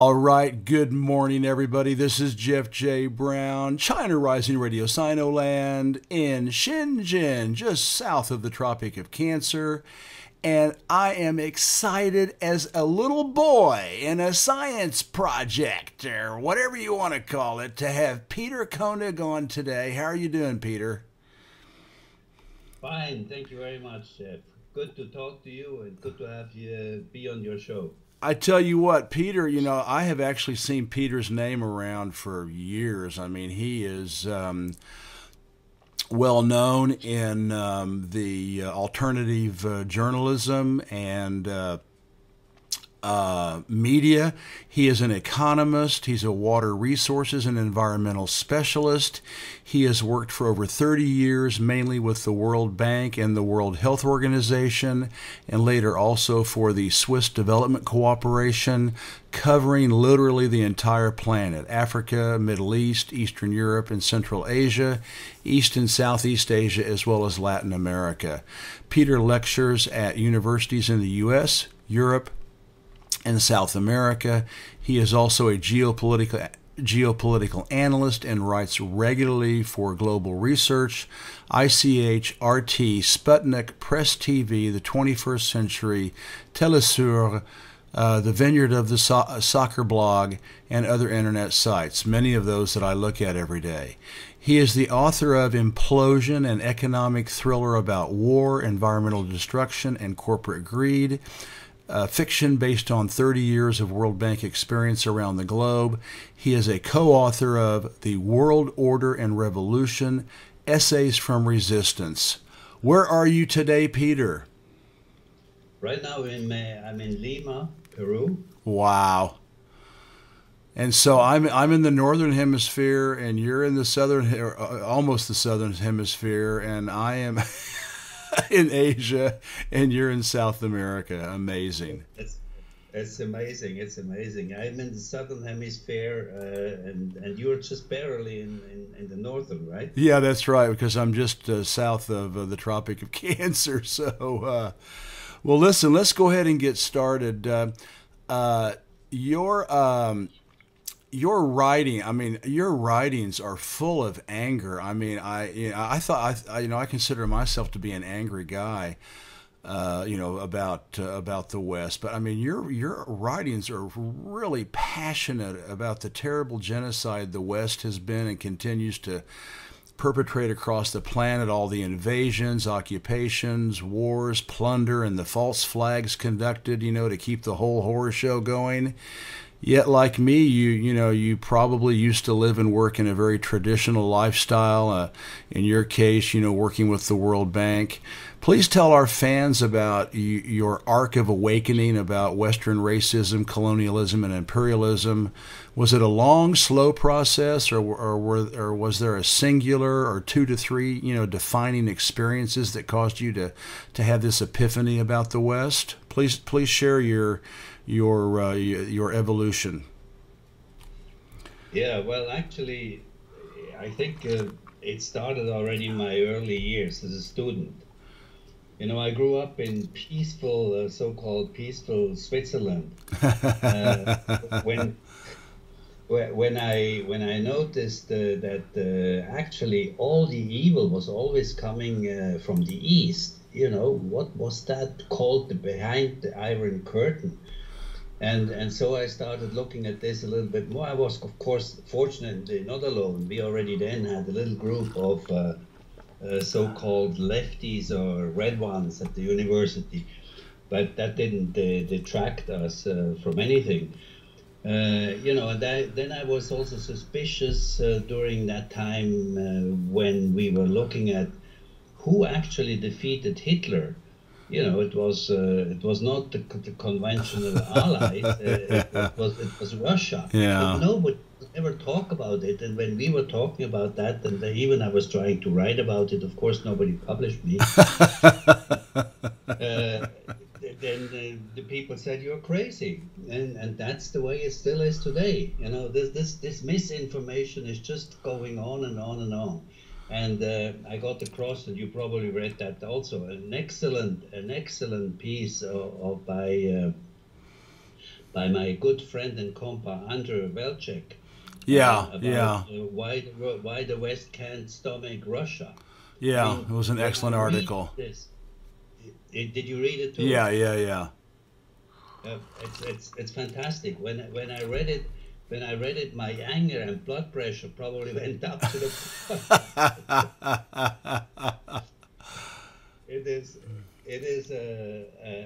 All right, good morning, everybody. This is Jeff J. Brown, China Rising Radio Sinoland in Shenzhen, just south of the Tropic of Cancer. And I am excited as a little boy in a science project, or whatever you want to call it, to have Peter Koenig on today. How are you doing, Peter? Fine, thank you very much, Jeff. Good to talk to you and good to have you be on your show. I tell you what, Peter, I have actually seen Peter's name around for years. I mean, he is well known in the alternative journalism and media. He is an economist. He's a water resources and environmental specialist. He has worked for over 30 years, mainly with the World Bank and the World Health Organization, and later also for the Swiss Development Cooperation, covering literally the entire planet: Africa, Middle East, Eastern Europe, and Central Asia, East and Southeast Asia, as well as Latin America. Peter lectures at universities in the U.S., Europe, and South America. He is also a geopolitical analyst and writes regularly for Global Research, ICH, RT, Sputnik, Press TV, the 21st Century, Telesur, the Vineyard of the Soccer Blog, and other internet sites, many of those that I look at every day. He is the author of Implosion, an economic thriller about war, environmental destruction, and corporate greed. Fiction based on 30 years of World Bank experience around the globe. He is a co-author of The World Order and Revolution, Essays from Resistance. Where are you today, Peter? Right now I'm in Lima, Peru. Wow. And so I'm in the northern hemisphere, and you're in the southern, almost the southern hemisphere, and I am in Asia, and you're in South America. Amazing. It's amazing. It's amazing. I'm in the southern hemisphere, and you're just barely in the northern, right? Yeah, that's right, because I'm just south of the Tropic of Cancer. So, well, listen, let's go ahead and get started. Your writing, I mean, your writings are full of anger. I mean, I thought I consider myself to be an angry guy, about the West. But I mean, your writings are really passionate about the terrible genocide the West has been and continues to perpetrate across the planet, all the invasions, occupations, wars, plunder, and the false flags conducted, to keep the whole horror show going. Yet, like me, you probably used to live and work in a very traditional lifestyle. In your case, working with the World Bank. Please tell our fans about your arc of awakening about Western racism, colonialism, and imperialism. Was it a long, slow process, or was there a singular or 2 to 3, defining experiences that caused you to have this epiphany about the West? Please share your evolution. Yeah, well, actually, I think it started already in my early years as a student. I grew up in peaceful, so-called peaceful Switzerland. When I noticed that actually all the evil was always coming from the East. What was that called, the behind the Iron Curtain? And so I started looking at this a little bit more. I was, of course, fortunately not alone. We already then had a little group of so-called lefties or red ones at the university, but that didn't detract us from anything. And then I was also suspicious during that time when we were looking at who actually defeated Hitler. It was not the conventional allies. It was Russia. Yeah. But nobody would ever talk about it. And when we were talking about that, and even I was trying to write about it, of course nobody published me. Then the people said you're crazy, and that's the way it still is today. This misinformation is just going on and on and on. And I got across, and you probably read that also, an excellent piece by by my good friend and compa Andrew Velchek. Yeah, About yeah, why the West can't stomach Russia. I yeah. mean, It was an when I excellent read article. this, did you read it too? Yeah, yeah, yeah. It's fantastic. When I read it, my anger and blood pressure probably went up to the. It is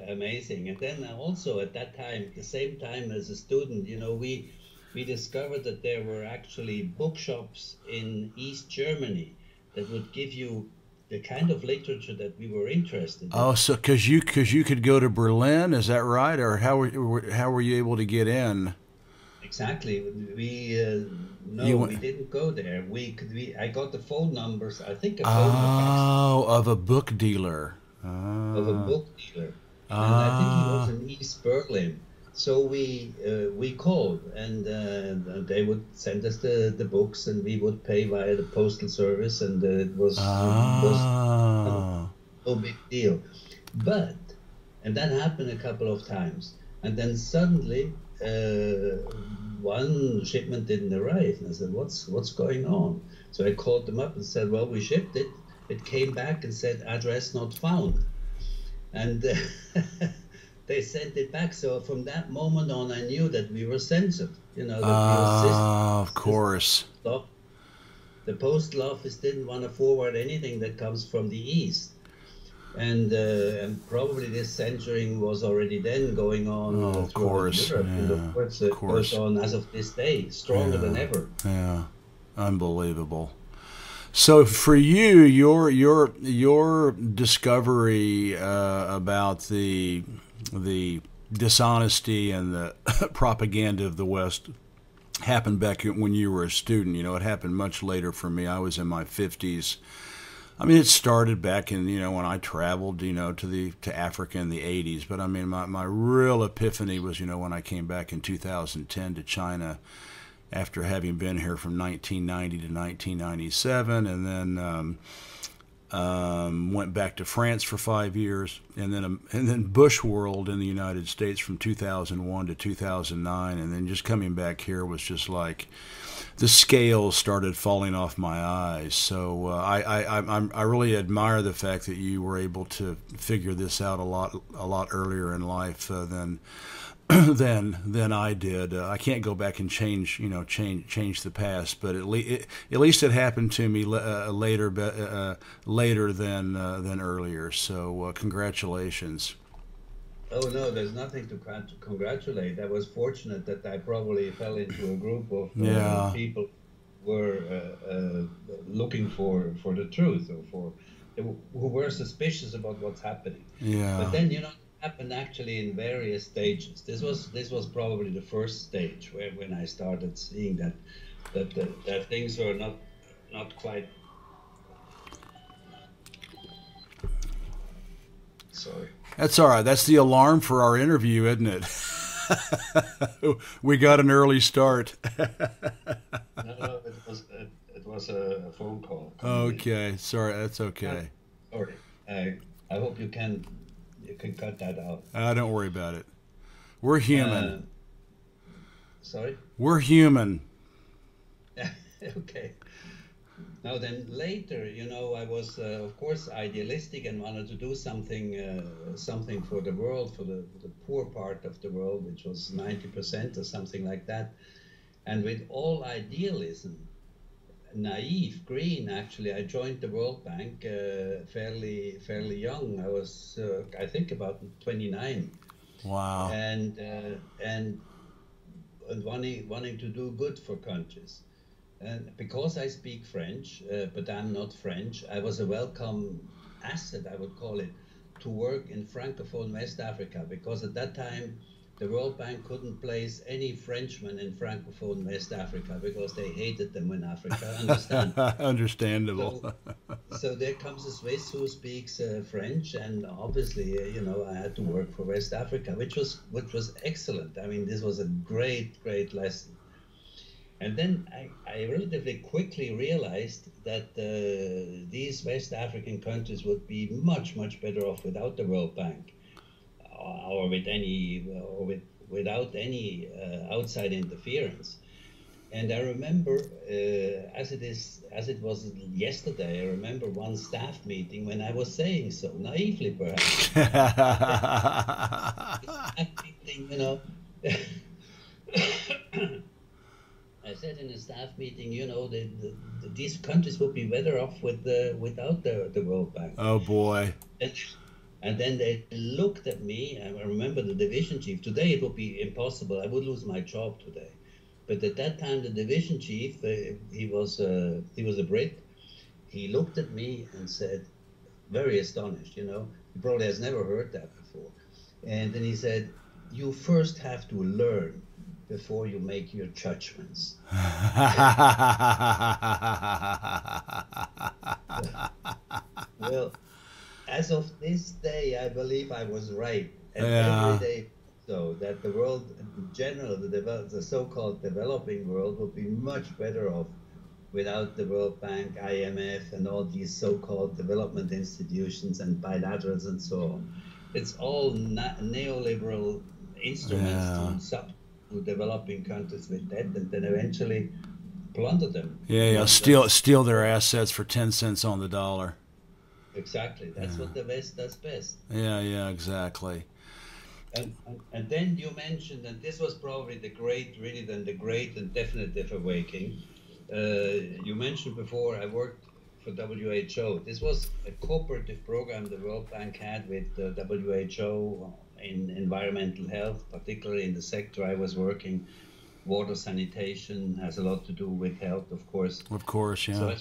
amazing. And then also at that time, at the same time as a student, we discovered that there were actually bookshops in East Germany that would give you the kind of literature that we were interested Oh, in. so because you could go to Berlin, is that right? Or how were you able to get in? Exactly. We You no, went. we didn't go there. I got the phone numbers. I think a phone a fax Oh, of a book dealer. of a Ah, book dealer, and I think he was ah, in East Berlin. So we called, and they would send us the books, and we would pay via the postal service, and it was ah. no big deal. But and that happened a couple of times, and then suddenly one shipment didn't arrive, and I said, "What's going on?" So I called them up and said, "Well, we shipped it." It came back and said, "Address not found," and they sent it back. So from that moment on, I knew that we were censored. That Of course. the postal office didn't want to forward anything that comes from the east. And probably this censoring was already then going on Oh, of throughout course. Europe, and of Yeah, course of it goes course. on as of this day, stronger than Yeah, ever. yeah. Unbelievable. So for you, your discovery about the dishonesty and the propaganda of the West happened back when you were a student. It happened much later for me. I was in my 50s. I mean, it started back in when I traveled to Africa in the 80s. But I mean, my real epiphany was when I came back in 2010 to China after having been here from 1990 to 1997, and then went back to France for 5 years, and then Bush World in the United States from 2001 to 2009, and then just coming back here was just like the scales started falling off my eyes. So I really admire the fact that you were able to figure this out a lot earlier in life than than I did. I can't go back and change the past, but at least it happened to me later than earlier. So congratulations. Oh no, there's nothing to congratulate. I was fortunate that I probably fell into a group of Yeah, people who were looking for the truth, or who were suspicious about what's happening. But yeah. then it happened actually in various stages. This was probably the first stage when I started seeing that things were not quite. Sorry. That's all right. That's the alarm for our interview, isn't it? We got an early start. No, it was a phone call coming in. Okay, sorry. That's Uh, okay. Sorry. I hope you can cut that out. Don't worry about it. We're human. Uh, Sorry. We're human. Okay. Now then, later, I was of course idealistic and wanted to do something for the world, for the poor part of the world, which was 90% or something like that. And with all idealism, naive, green, actually, I joined the World Bank fairly young. I was, I think, about 29, Wow. and wanting to do good for countries. And because I speak French, but I'm not French, I was a welcome asset, I would call it, to work in Francophone West Africa, because at that time the World Bank couldn't place any Frenchmen in Francophone West Africa because they hated them in Africa. Understand? Understandable. So, so there comes a Swiss who speaks French, and obviously, I had to work for West Africa, which was excellent. I mean, this was a great lesson. And then I relatively quickly realized that these West African countries would be much better off without the World Bank, or with without any outside interference. And I remember, as it was yesterday, I remember one staff meeting when I was saying so, naively perhaps. Staff meeting, you know. I said in a staff meeting, you know, these countries would be better off without the World Bank. Oh boy. And then they looked at me. I remember the division chief. Today it would be impossible. I would lose my job today. But at that time, the division chief, he was a Brit. He looked at me and said, very astonished, you know, he probably has never heard that before. And then he said, you first have to learn before you make your judgments. Well, as of this day, I believe I was right. And every day, so that the world in general, the so-called developing world, would be much better off without the World Bank, IMF, and all these so-called development institutions and bilaterals and so on. It's all neoliberal instruments to developing countries with debt, and then eventually plunder them. Steal their assets for 10 cents on the dollar. Exactly. That's what the West does best. Yeah, exactly. And then you mentioned, and this was probably the great and definitive awakening. You mentioned before, I worked for WHO. This was a cooperative program the World Bank had with the WHO in environmental health, particularly in the sector I was working. Water sanitation has a lot to do with health, of course. Of course, yeah. So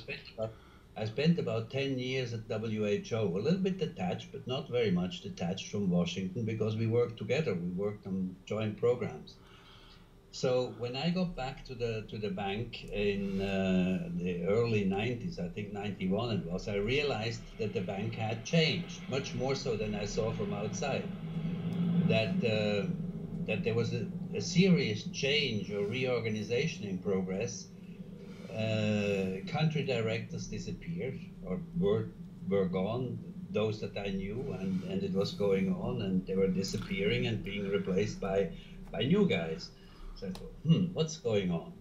I spent about 10 years at WHO, a little bit detached, but not very much detached from Washington, because we worked together. We worked on joint programs. So when I got back to the bank in the early 90s, I think 91 it was, I realized that the bank had changed, much more so than I saw from outside. That there was a serious change or reorganization in progress. Country directors disappeared or were gone, those that I knew, and it was going on, and they were disappearing and being replaced by new guys. So I thought, what's going on?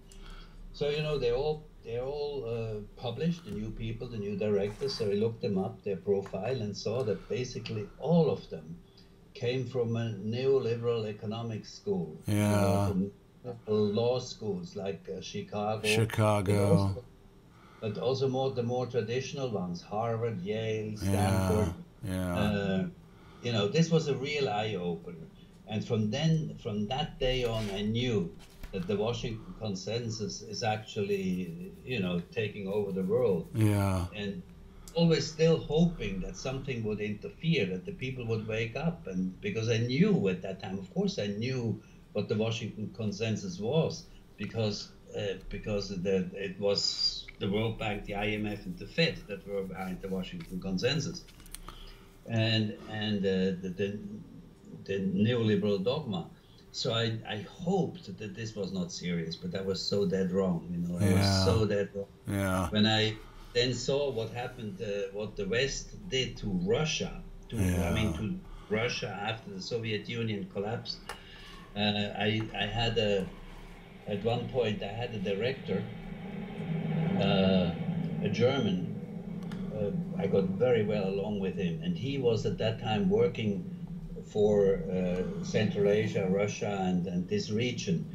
So, you know, they're all published, the new people, the new directors. So I looked them up, their profile, and saw that basically all of them came from a neoliberal economic school. Yeah. From law schools like Chicago. But also the more traditional ones, Harvard, Yale, Stanford. Yeah. You know, this was a real eye-opener. And from that day on, I knew that the Washington Consensus is actually, you know, taking over the world. Yeah. And always still hoping that something would interfere, that the people would wake up. And because I knew at that time, of course, I knew what the Washington Consensus was, because it was the World Bank, the IMF, and the Fed that were behind the Washington Consensus, and the neoliberal dogma. So I hoped that this was not serious, but I was so dead wrong. You know, I was so dead wrong. Yeah. When I then saw what happened, what the West did to Russia, to Russia after the Soviet Union collapsed. At one point I had a director, a German. I got very well along with him, and he was at that time working for Central Asia, Russia, and this region,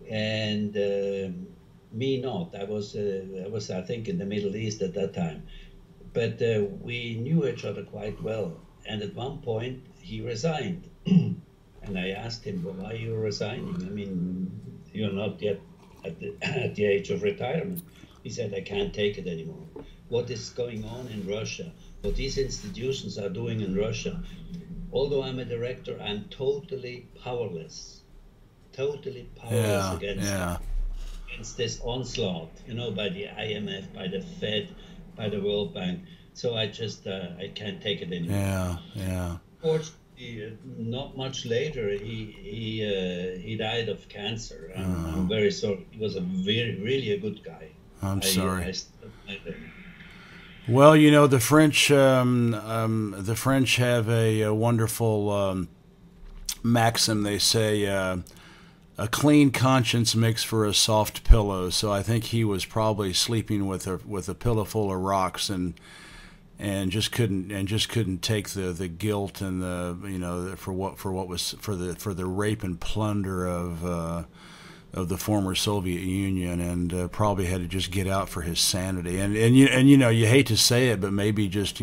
and me not. I was I think in the Middle East at that time, but we knew each other quite well. And at one point he resigned. And I asked him, well, why are you resigning? I mean, you're not yet at the age of retirement. He said, I can't take it anymore. What is going on in Russia, what these institutions are doing in Russia, although I'm a director, I'm totally powerless against this onslaught, you know, by the IMF, by the Fed, by the World Bank. So I just, I can't take it anymore. Yeah. Fortunately, not much later, he died of cancer. I'm very sorry. He was really a good guy. I'm sorry. Well, you know, the French have a wonderful maxim. They say a clean conscience makes for a soft pillow. So I think he was probably sleeping with a pillow full of rocks and just couldn't take the guilt and for the rape and plunder of the former Soviet Union, and probably had to just get out for his sanity. And you hate to say it, but maybe just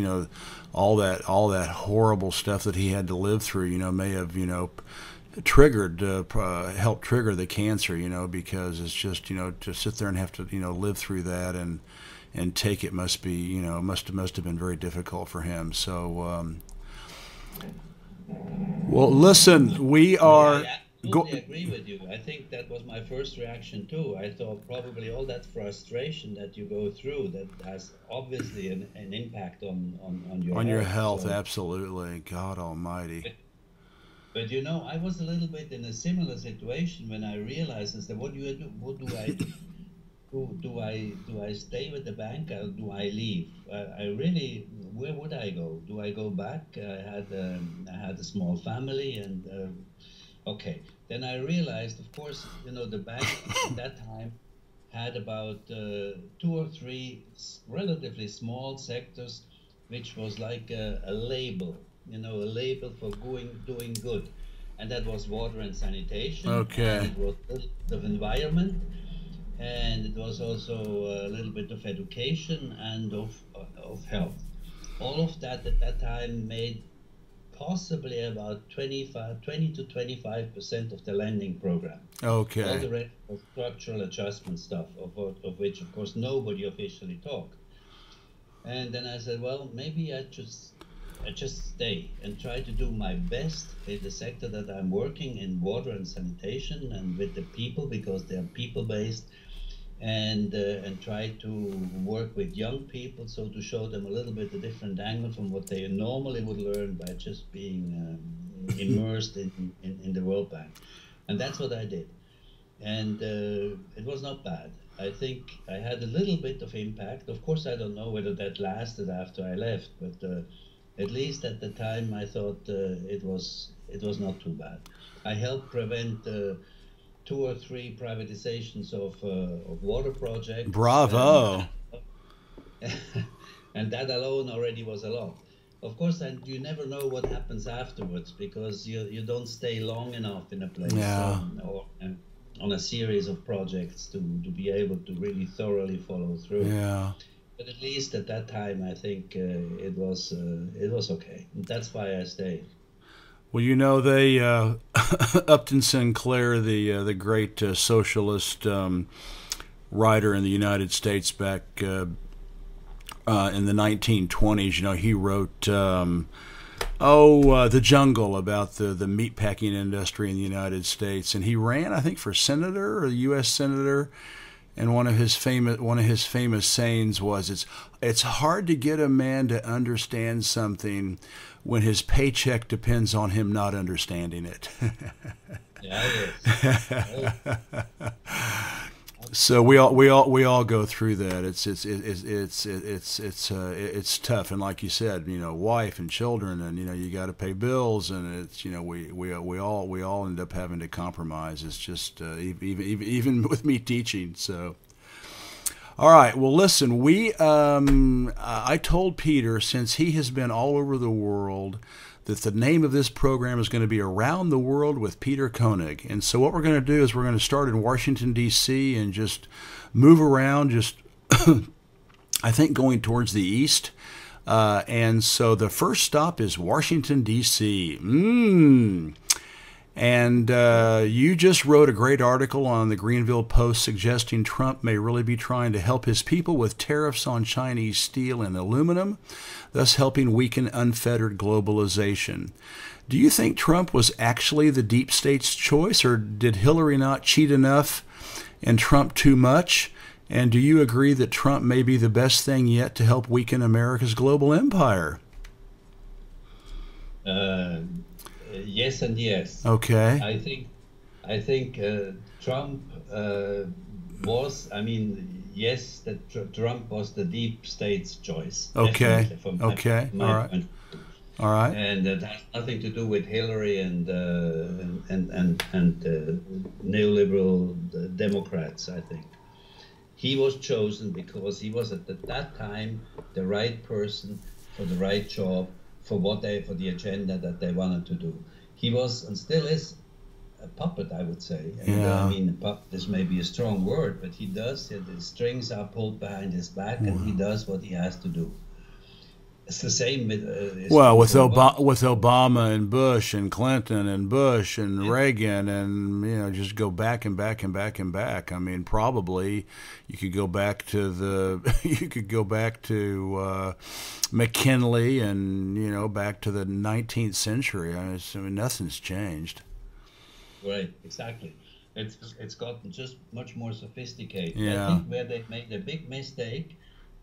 all that horrible stuff that he had to live through, may have triggered helped trigger the cancer, because it's just to sit there and have to live through that and take it must be must have been very difficult for him. So well, listen, we are. I totally agree with you. I think that was my first reaction too. I thought probably all that frustration that you go through, that has obviously an impact on your health. So, absolutely. God Almighty. But I was a little bit in a similar situation when I realized that what do I do? Do I stay with the bank or do I leave? Where would I go? Do I go back? I had a small family and. Okay, then I realized, of course, the bank at that time had about 2 or 3 relatively small sectors, which was like a label, a label for doing good. And that was water and sanitation. Okay. And it was a little bit of environment, and it was also a little bit of education and of health. All of that at that time made possibly about 20 to 25% of the lending program. Okay. All the rest was structural adjustment stuff, of which, of course, nobody officially talked. And then I said, well, maybe I just stay and try to do my best in the sector that I'm working in, water and sanitation, and with the people, because they're people-based, and try to work with young people, so to show them a little bit a different angle from what they normally would learn by just being immersed in the World Bank. And that's what I did. And it was not bad. I think I had a little bit of impact. Of course, I don't know whether that lasted after I left, but at least at the time I thought it was not too bad. I helped prevent 2 or 3 privatizations of water projects. Bravo! And that alone already was a lot. Of course, and you never know what happens afterwards, because you don't stay long enough in a place or on a series of projects to be able to really thoroughly follow through. Yeah. But at least at that time, I think it was okay. And that's why I stayed. Well, they Upton Sinclair, the great socialist writer in the United States back in the 1920s, he wrote The Jungle, about the meatpacking industry in the United States, and he ran, I think, for senator or U.S. senator. And one of his famous sayings was, "It's hard to get a man to understand something when his paycheck depends on him not understanding it." Yeah, it is. So we all go through that. It's tough, and like you said, wife and children, and you got to pay bills, and it's we all end up having to compromise. It's just even with me teaching. So, all right. Well, listen, I told Peter, since he has been all over the world, that the name of this program is going to be Around the World with Peter Koenig. And so what we're going to do is we're going to start in Washington, D.C. and just move around, just I think going towards the east. And so the first stop is Washington, D.C. And you just wrote a great article on the Greenville Post suggesting Trump may really be trying to help his people with tariffs on Chinese steel and aluminum, thus helping weaken unfettered globalization. Do you think Trump was actually the deep state's choice, or did Hillary not cheat enough and Trump too much? And do you agree that Trump may be the best thing yet to help weaken America's global empire? Yes and yes. Okay. I think Trump was. I mean, yes, that Trump was the deep state's choice. Okay. From Okay. my All right. point. All right. And that has nothing to do with Hillary and neoliberal Democrats, I think. He was chosen because he was at that time the right person for the right job, for the agenda that they wanted to do. He was and still is a puppet, I would say. And, I mean, this may be a strong word, but he does. The strings are pulled behind his back, and he does what he has to do. It's the same with with Obama and Bush and Clinton and Bush and Reagan, and just go back and back and back and back. I mean, probably you could go back to McKinley and back to the 19th century. I mean, nothing's changed. Right, exactly. It's gotten just much more sophisticated. Yeah. I think where they made a big mistake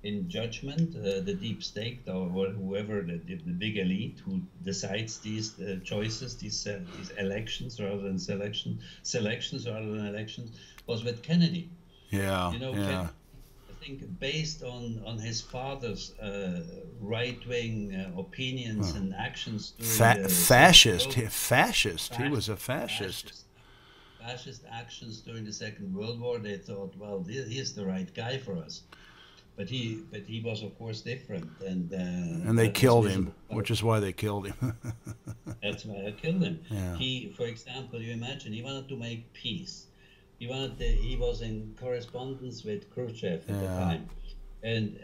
in judgment, the deep state or whoever the big elite who decides these choices, these elections rather than selections rather than elections, was with Kennedy. Yeah. Kennedy, I think based on his father's right-wing opinions and actions. Fascist. He was a fascist. Fascist actions during the Second World War. They thought, well, he's the right guy for us. But he was, of course, different, and they killed him, which is why they killed him. That's why they killed him. Yeah. He, for example, you imagine he wanted to make peace. He was in correspondence with Khrushchev at the time, and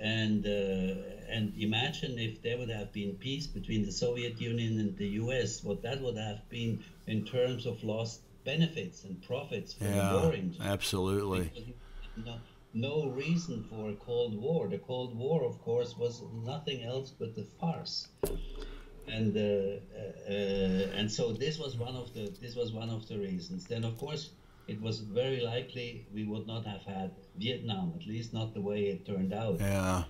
imagine if there would have been peace between the Soviet Union and the U.S. What that would have been in terms of lost benefits and profits for the war industry. Absolutely. No reason for a Cold War. The Cold War, of course, was nothing else but a farce, and so this was one of the reasons. Then, of course, it was very likely we would not have had Vietnam, at least not the way it turned out. Yeah,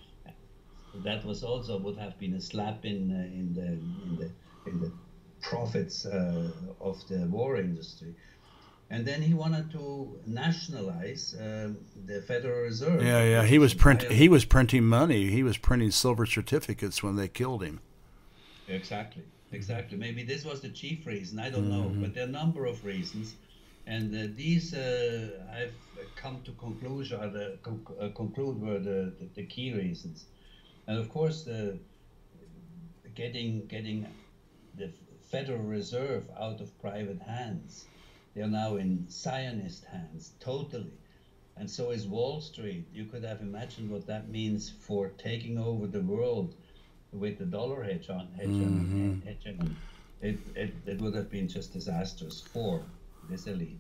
that was also would have been a slap in the profits of the war industry. And then he wanted to nationalize the Federal Reserve. Yeah. He was printing money. He was printing silver certificates when they killed him. Exactly. Maybe this was the chief reason. I don't know, but there are a number of reasons, and these I've come to conclude were the key reasons. And of course, getting the Federal Reserve out of private hands. They are now in Zionist hands, totally. And so is Wall Street. You could have imagined what that means for taking over the world with the dollar hedge on. It would have been just disastrous for this elite.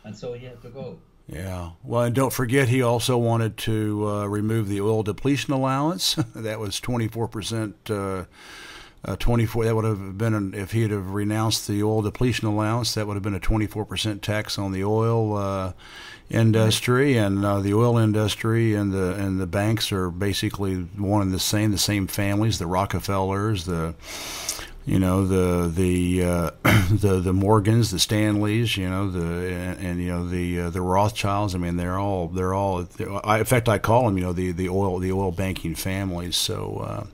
And so he had to go. Yeah. Well, and don't forget, he also wanted to remove the oil depletion allowance. That was 24%. 24. That would have been if he'd have renounced the oil depletion allowance. That would have been a 24% tax on the oil industry, and the oil industry and the banks are basically one and the same families. The Rockefellers, the Morgans, the Stanleys, the Rothschilds. I mean, they're all. In fact, I call them, the oil banking families. So.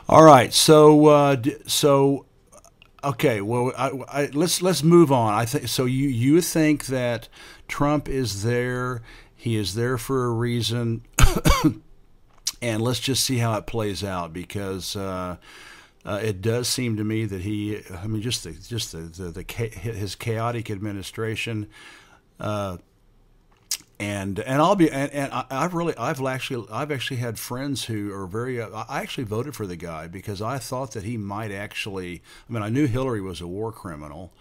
All right, so okay. Well, let's move on. I think so. You think that Trump is there? He is there for a reason, and let's just see how it plays out, because it does seem to me that his chaotic administration. And I've actually had friends who are very. I actually voted for the guy because I thought that he might actually. I mean, I knew Hillary was a war criminal,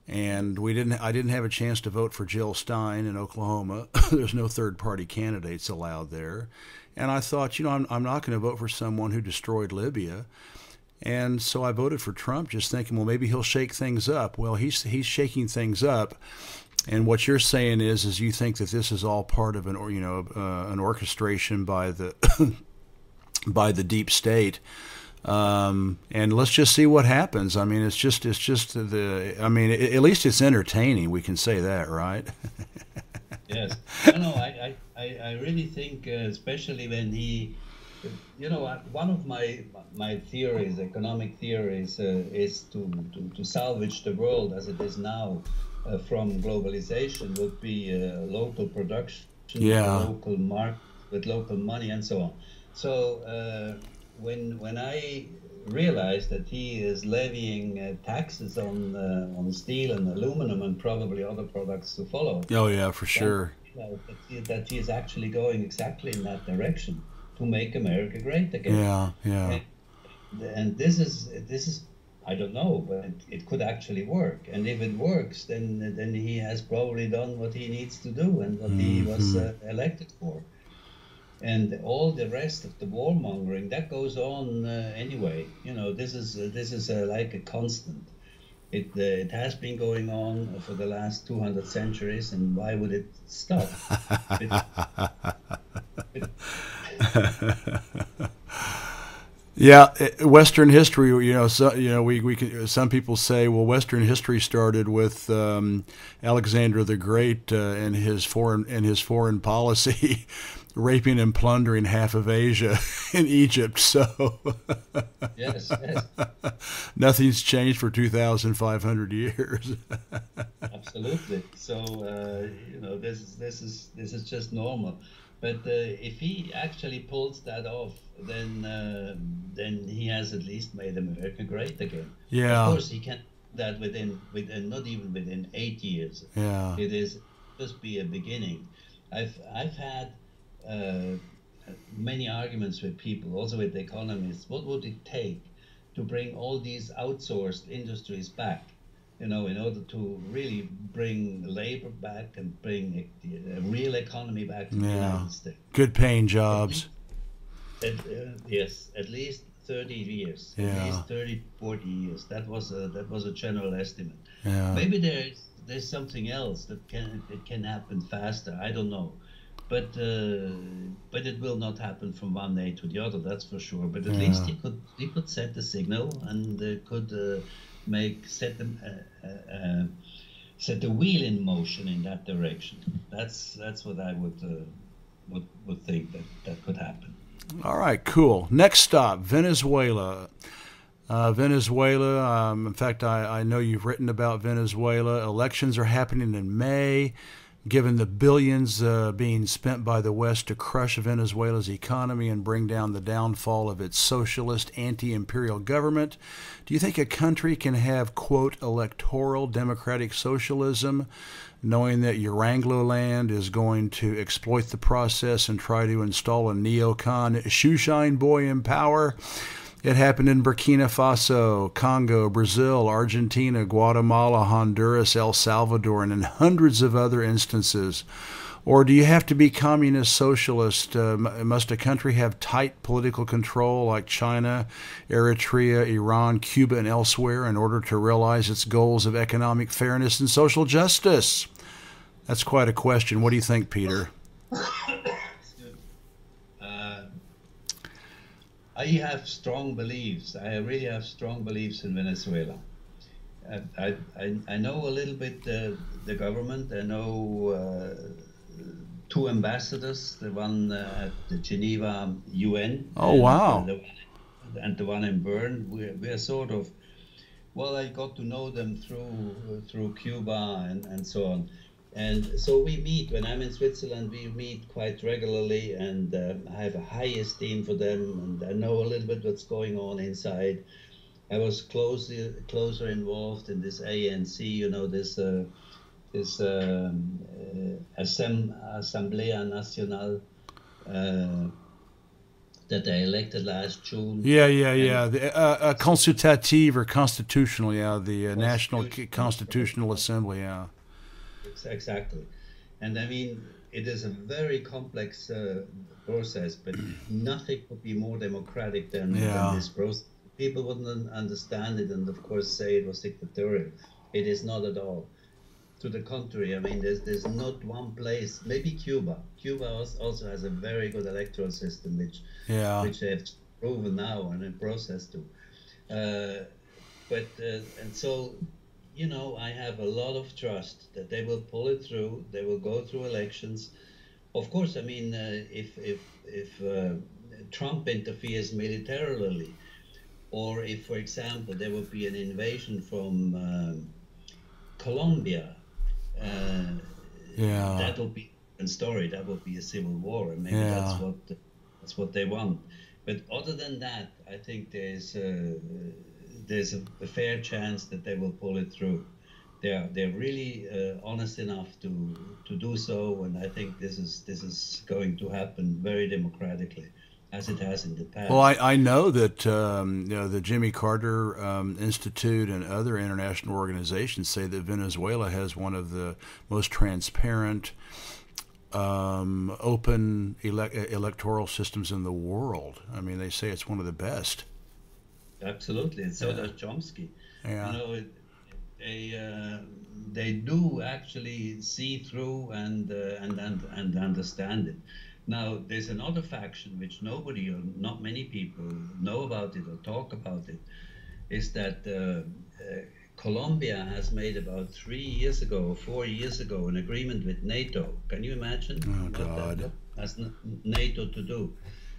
and I didn't have a chance to vote for Jill Stein in Oklahoma. There's no third-party candidates allowed there, and I thought, I'm not going to vote for someone who destroyed Libya. And so I voted for Trump, just thinking, well, maybe he'll shake things up. Well, he's shaking things up. And what you're saying is you think that this is all part of an orchestration by the by the deep state, and let's just see what happens. I mean, at least it's entertaining. We can say that, right? Yes. No, I really think, especially when he One of my theories, economic theories, is to salvage the world as it is now from globalization would be local production, Yeah. local market with local money, and so on. So when I realized that he is levying taxes on steel and aluminum and probably other products to follow, Oh yeah, for then sure. that he is actually going exactly in that direction to make America great again. Yeah, yeah. And, and this is I don't know, but it could actually work. And if it works, then he has probably done what he needs to do and what he was Hmm. elected for. And all the rest of the warmongering that goes on anyway. This is like a constant. It has been going on for the last 200 centuries, and why would it stop? It, it, Yeah, Western history. We can, some people say, well, Western history started with Alexander the Great and his foreign policy, raping and plundering half of Asia and Egypt. So yes, yes, nothing's changed for 2,500 years. absolutely. So this is just normal. But if he actually pulls that off, then he has at least made America great again. Of Yeah, course, he can do that within not even within 8 years. yeah, It is just be a beginning. I've had uh, many arguments with people, also with economists. What would it take to bring all these outsourced industries back? In order to really bring labor back and bring a real economy back to the yeah. United States. Good paying At jobs. least, yes, at least 30 years, at Yeah, least 30, 40 years. That was a general estimate. yeah, Maybe there's something else that can happen faster. I don't know, but it will not happen from one day to the other. That's for sure. But at least yeah. he could set the signal and could make set the wheel in motion in that direction. That's what I would think that could happen. All right, cool. Next stop, Venezuela. Venezuela. In fact, I know you've written about Venezuela. Elections are happening in May. Given the billions being spent by the West to crush Venezuela's economy and bring down the downfall of its socialist, anti imperial government, do you think a country can have, quote, electoral democratic socialism, knowing that Uranglo land is going to exploit the process and try to install a neocon shoeshine boy in power? It happened in Burkina Faso, Congo, Brazil, Argentina, Guatemala, Honduras, El Salvador, and in hundreds of other instances. Or do you have to be communist socialist? Must a country have tight political control like China, Eritrea, Iran, Cuba, and elsewhere in order to realize its goals of economic fairness and social justice? That's quite a question. What do you think, Peter? Uh, I have strong beliefs. I really have strong beliefs in Venezuela. I know a little bit the government. I know two ambassadors, the one at the Geneva UN Oh, wow. and the one in Bern. We're sort of, well, I got to know them through Cuba and so on. And so we meet when I'm in Switzerland. We meet quite regularly, and I have a high esteem for them, and I know a little bit what's going on inside. I was closer involved in this ANC, this Assemblea Nacional uh, that they elected last June, Yeah, yeah, and yeah. The consultative or constitutional, yeah. The National constitutional. Constitutional Assembly, yeah. Exactly. And I mean, it is a very complex process, but nothing could be more democratic than Yeah, this process. People wouldn't understand it and, of course, say it was dictatorial. It is not at all. To the contrary, I mean, there's not one place, maybe Cuba. Cuba also has a very good electoral system, yeah. which they have proven now and in process to. Uh, and so I have a lot of trust that they will pull it through. They will go through elections. Of course, I mean, if Trump interferes militarily, or if, for example, there would be an invasion from Colombia, that would be a different story. That would be a civil war, and maybe that's what they want. But other than that, I think there's a fair chance that they will pull it through. They're really honest enough to do so, and I think this is going to happen very democratically, as it has in the past. Well, I know that the Jimmy Carter Institute and other international organizations say that Venezuela has one of the most transparent, open electoral systems in the world. I mean, they say it's one of the best. Absolutely, and so does Chomsky. Yeah. You know, they do actually see through and understand it. Now, there's another faction which nobody or not many people know about it or talk about it, is that Colombia has made about 3 years ago or 4 years ago an agreement with NATO. Can you imagine what that has NATO to do?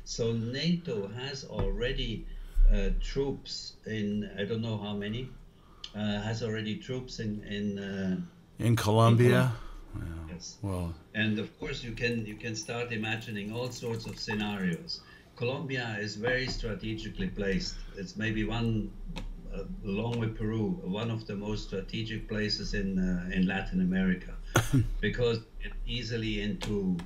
So NATO has already troops in, I don't know how many, has already troops in Colombia. Yes. Well, and of course you can start imagining all sorts of scenarios. Colombia is very strategically placed. It's maybe one, along with Peru, one of the most strategic places in Latin America, because it's easily into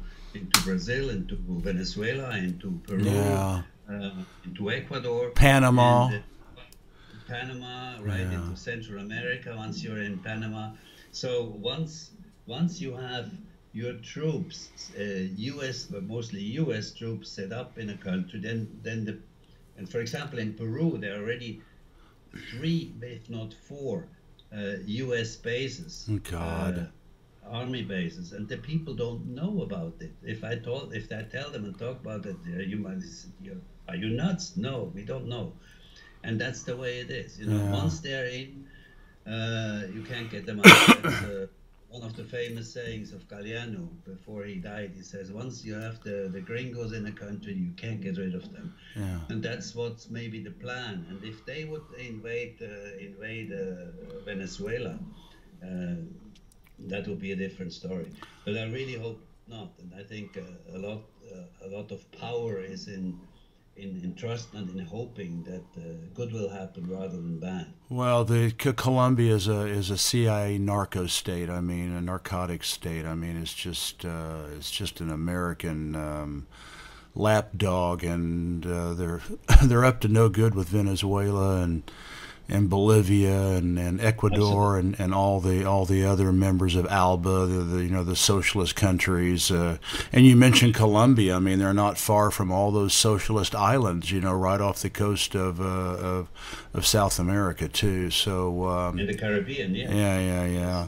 Brazil, into Venezuela, into Peru, into Ecuador, Panama. Right, into Central America. Once you're in Panama, so once you have your troops, U.S. but mostly U.S. troops set up in a country, and for example in Peru there are already 3, if not 4, U.S. bases, army bases, and the people don't know about it. If I tell them and talk about it, you might say, are you nuts? No, we don't know. And that's the way it is. You know, once they're in, you can't get them out. That's one of the famous sayings of Galeano before he died. He says, once you have the gringos in a country, you can't get rid of them. Yeah. And that's what's maybe the plan. And if they would invade Venezuela, that would be a different story. But I really hope not. And I think a lot of power is in trust and in hoping that good will happen rather than bad. Well, Colombia is a CIA narco state. I mean, a narcotic state. I mean, it's just an American lapdog, and they're up to no good with Venezuela and Bolivia and Ecuador and all the other members of ALBA, the socialist countries. And you mentioned Colombia. I mean, they're not far from all those socialist islands, right off the coast of South America too. So in the Caribbean, yeah.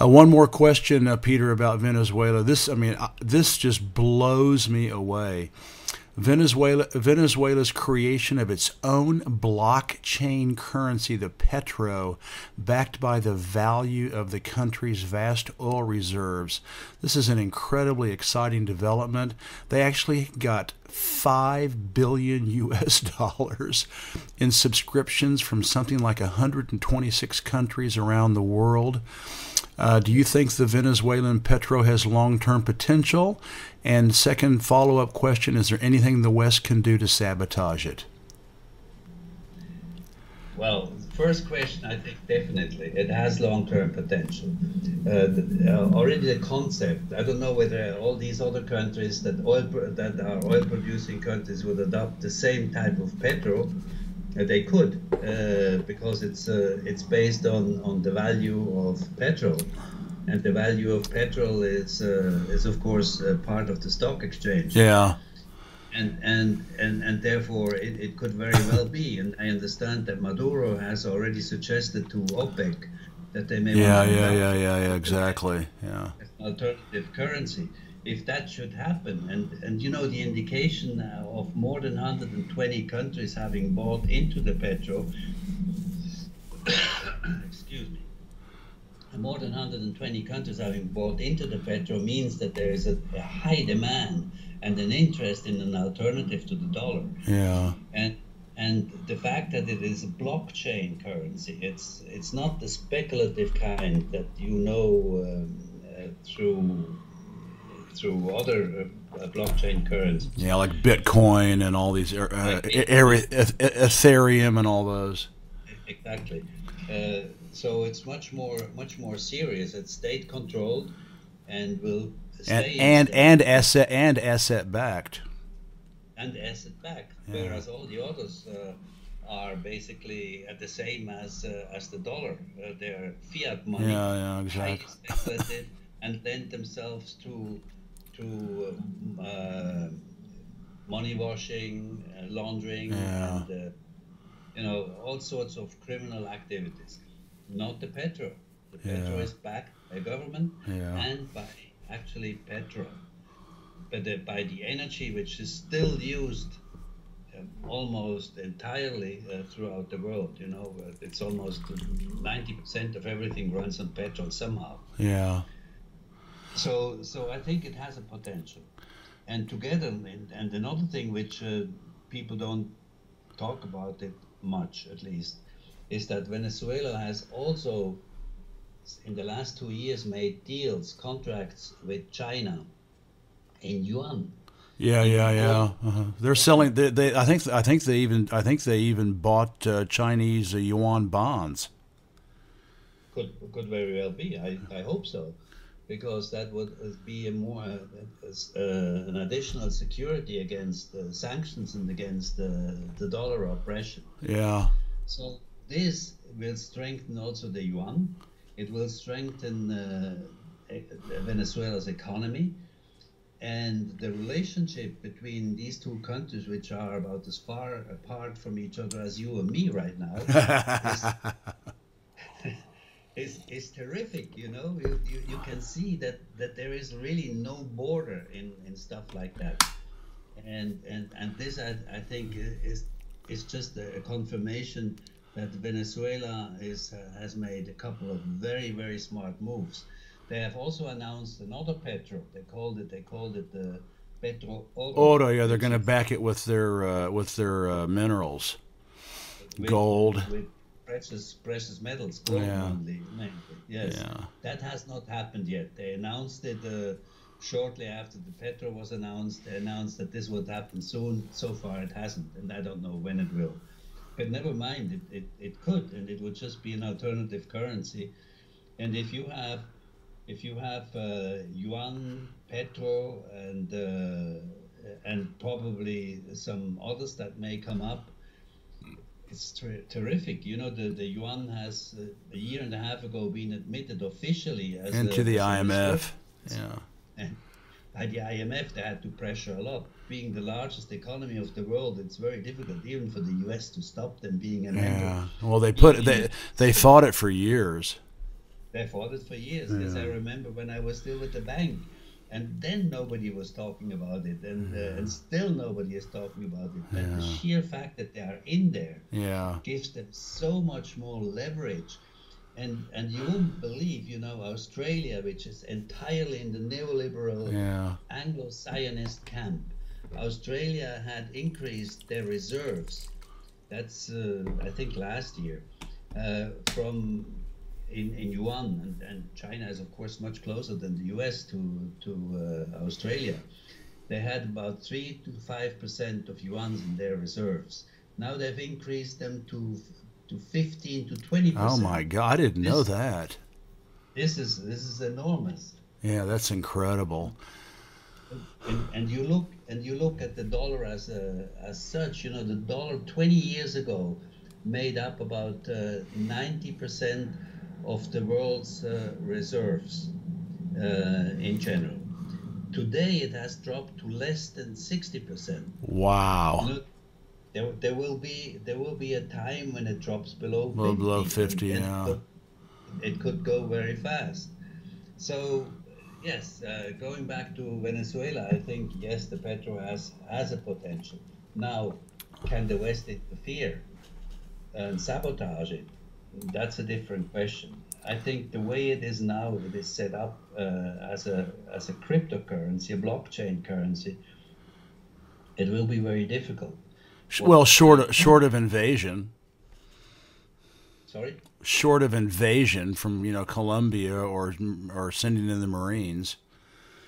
One more question, Peter, about Venezuela. This just blows me away. Venezuela's creation of its own blockchain currency, the petro, backed by the value of the country's vast oil reserves. This is an incredibly exciting development. They actually got $5 billion in subscriptions from something like 126 countries around the world. Do you think the Venezuelan petro has long-term potential? And second follow-up question, is there anything the West can do to sabotage it? Well, first question, I think definitely it has long-term potential. Already the concept, I don't know whether all these other countries that are oil-producing countries would adopt the same type of petro. They could, because it's based on the value of petrol, and the value of petrol is of course part of the stock exchange. Yeah. And therefore it could very well be. And I understand that Maduro has already suggested to OPEC that they may exactly. Yeah. Alternative currency. If that should happen, and the indication of more than 120 countries having bought into the petro, excuse me, more than 120 countries having bought into the petro means that there is a high demand and an interest in an alternative to the dollar. Yeah. And the fact that it is a blockchain currency, it's not the speculative kind that through other blockchain currencies. Yeah, like Bitcoin and all these Ethereum and all those. Exactly. So it's much more serious. It's state controlled, and will stay and asset backed. And asset backed, whereas all the others are basically the same as the dollar. They're fiat money, yeah, exactly. highly speculative, and lend themselves to money washing, laundering, and all sorts of criminal activities. Not the petro. The petro is backed by government and by actually petro, but by the energy which is still used almost entirely throughout the world. It's almost 90% of everything runs on petrol somehow. Yeah. So I think it has a potential. And together, and another thing which people don't talk about it much, at least, is that Venezuela has also, in the last 2 years, made contracts with China in yuan. Yeah. They're selling. I think they even bought Chinese yuan bonds. Could very well be. I hope so, because that would be an additional security against sanctions and against the dollar oppression. Yeah. So this will strengthen also the yuan. It will strengthen Venezuela's economy. And the relationship between these two countries, which are about as far apart from each other as you and me right now, is terrific. You can see that there is really no border in stuff like that. And this I think is just a confirmation that Venezuela has made a couple of very, very smart moves. They have also announced another petro. They called it the Petro Oro. Yeah, they're going to back it with their minerals, gold, with precious metals, gold mainly. Yes, that has not happened yet. They announced it shortly after the petro was announced. They announced that this would happen soon. So far, it hasn't, and I don't know when it will. But never mind, it could, and it would just be an alternative currency. And if you have yuan, petro, and probably some others that may come up, it's terrific. The yuan has a year and a half ago been admitted officially as into the IMF. And by the IMF, they had to pressure a lot. Being the largest economy of the world, it's very difficult even for the US to stop them being a member. Yeah. Well, they fought it for years. They fought it for years. Yes, I remember when I was still with the bank, and then nobody was talking about it, and still nobody is talking about it. But the sheer fact that they are in there gives them so much more leverage. And you wouldn't believe, Australia, which is entirely in the neoliberal Anglo-Zionist camp, Australia had increased their reserves. That's I think last year from. In yuan, and China is of course much closer than the US to Australia. They had about 3 to 5% of yuans in their reserves. Now they've increased them to 15 to 20%. Oh my God! I didn't know that. This is enormous. Yeah, that's incredible. And you look at the dollar as such. The dollar 20 years ago made up about 90% of the world's reserves in general. Today it has dropped to less than 60%. Wow. There will be a time when it drops below 50. Below 50, It could go very fast. So yes, going back to Venezuela, I think yes, the petro has a potential. Now, can the West interfere and sabotage it? That's a different question. I think the way it is now, it is set up as a cryptocurrency, a blockchain currency. It will be very difficult. Well, short of invasion. Sorry? Short of invasion from Colombia or sending in the Marines.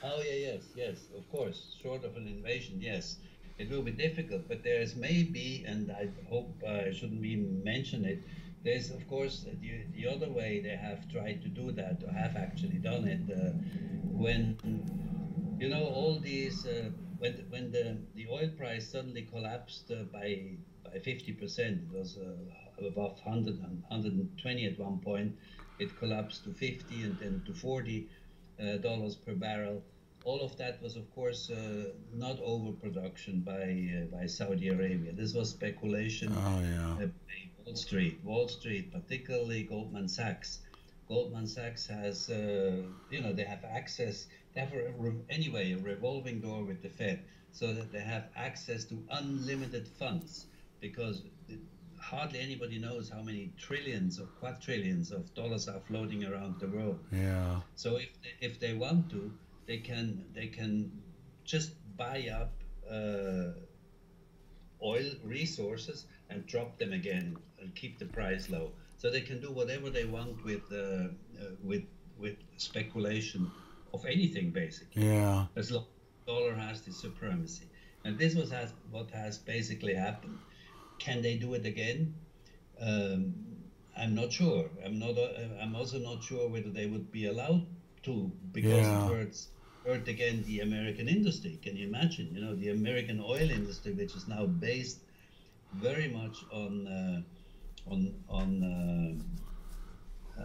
Oh yeah, yes, of course. Short of an invasion, yes, it will be difficult. But there's maybe, and I hope I shouldn't even mention it. There's of course the other way they have tried to do that, or have actually done it, when all these when the oil price suddenly collapsed by 50%. It was above 100 and 120 at one point. It collapsed to 50 and then to 40 dollars per barrel. All of that was, of course, not overproduction by Saudi Arabia. This was speculation. Oh yeah. By Wall Street, particularly Goldman Sachs. Goldman Sachs has, they have access. They have a revolving door with the Fed, so that they have access to unlimited funds, because hardly anybody knows how many trillions or quadrillions of dollars are floating around the world. Yeah. So if they want to, they can just buy up oil resources and drop them again and keep the price low. So they can do whatever they want with speculation of anything, basically. Yeah. As long as the dollar has the supremacy, and this was what has basically happened. Can they do it again? I'm not sure. I'm also not sure whether they would be allowed to, because it hurt again the American industry. Can you imagine? The American oil industry, which is now based very much on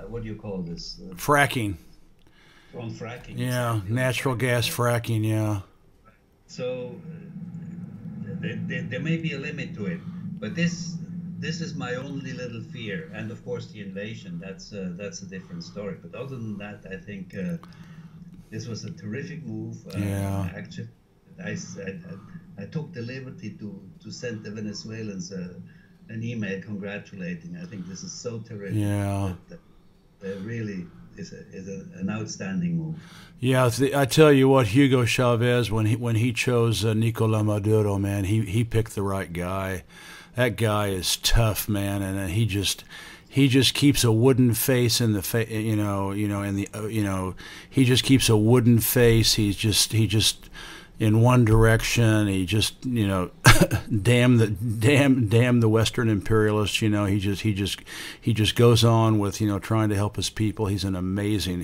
what do you call this? Fracking. From fracking. Yeah, natural gas fracking. Yeah. So there may be a limit to it, but this is my only little fear. And of course, the invasion. That's a different story. But other than that, I think this was a terrific move. Yeah. Actually, I took the liberty to send the Venezuelans an email congratulating. I think this is so terrific. Yeah. That really is an outstanding move. Yeah, I tell you what, Hugo Chavez, when he chose Nicolás Maduro, man, he picked the right guy. That guy is tough, man, and he just keeps a wooden face in the he just keeps a wooden face. He just in one direction. He just damn the Western imperialists. He just goes on with trying to help his people. He's an amazing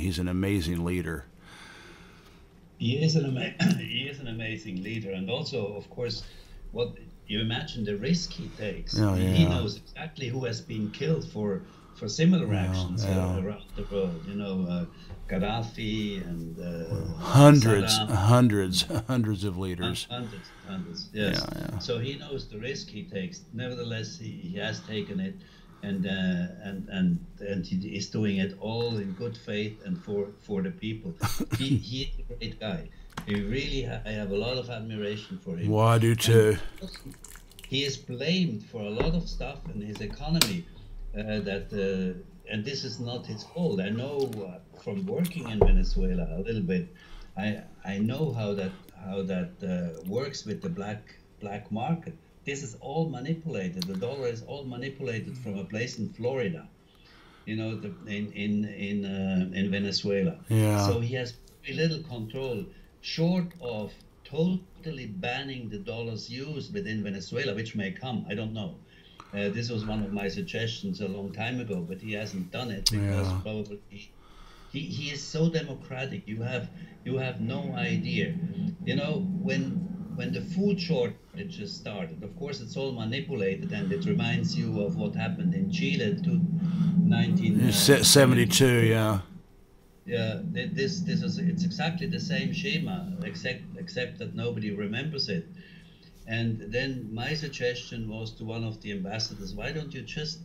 leader. He is an amazing leader, and also, of course, what you imagine the risk he takes. Oh, yeah. He knows exactly who has been killed for similar actions around the world. Gaddafi and hundreds of leaders. Hundreds. Yes. Yeah. So he knows the risk he takes. Nevertheless, he has taken it, and he is doing it all in good faith and for the people. He is a great guy. I have a lot of admiration for him. Well, I do too. He is blamed for a lot of stuff in his economy and this is not his fault. I know from working in Venezuela a little bit. I know how that works with the black market. This is all manipulated. The dollar is all manipulated from a place in Florida, in Venezuela. Yeah. So he has very little control, short of totally banning the dollar's use within Venezuela, which may come. I don't know. This was one of my suggestions a long time ago, but he hasn't done it because probably he is so democratic. You have no idea. When the food shortages started, of course it's all manipulated, and it reminds you of what happened in Chile in 1972. Yeah. Yeah, it's exactly the same schema, except that nobody remembers it. And then my suggestion was to one of the ambassadors, why don't you just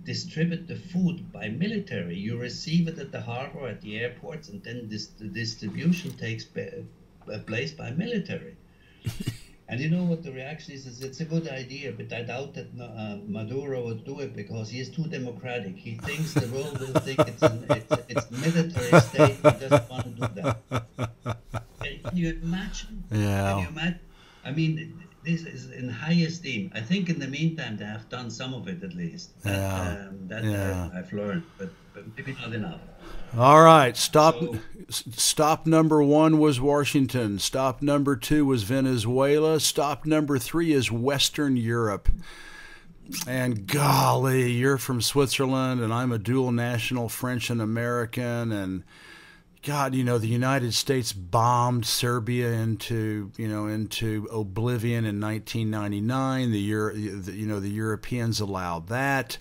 distribute the food by military? You receive it at the harbor, at the airports, and then the distribution takes place by military. And you know what the reaction is it's a good idea, but I doubt that Maduro would do it because he is too democratic. He thinks the world will think it's a military state. He doesn't want to do that. Can you imagine? Yeah. Can you imagine? I mean, this is in high esteem. I think in the meantime they have done some of it at least. I've learned, but maybe not enough. All right, stop number 1 was Washington. Stop number 2 was Venezuela. Stop number 3 is Western Europe. And golly, you're from Switzerland, and I'm a dual national French and American, and God, the United States bombed Serbia into oblivion in 1999. The Europeans allowed that.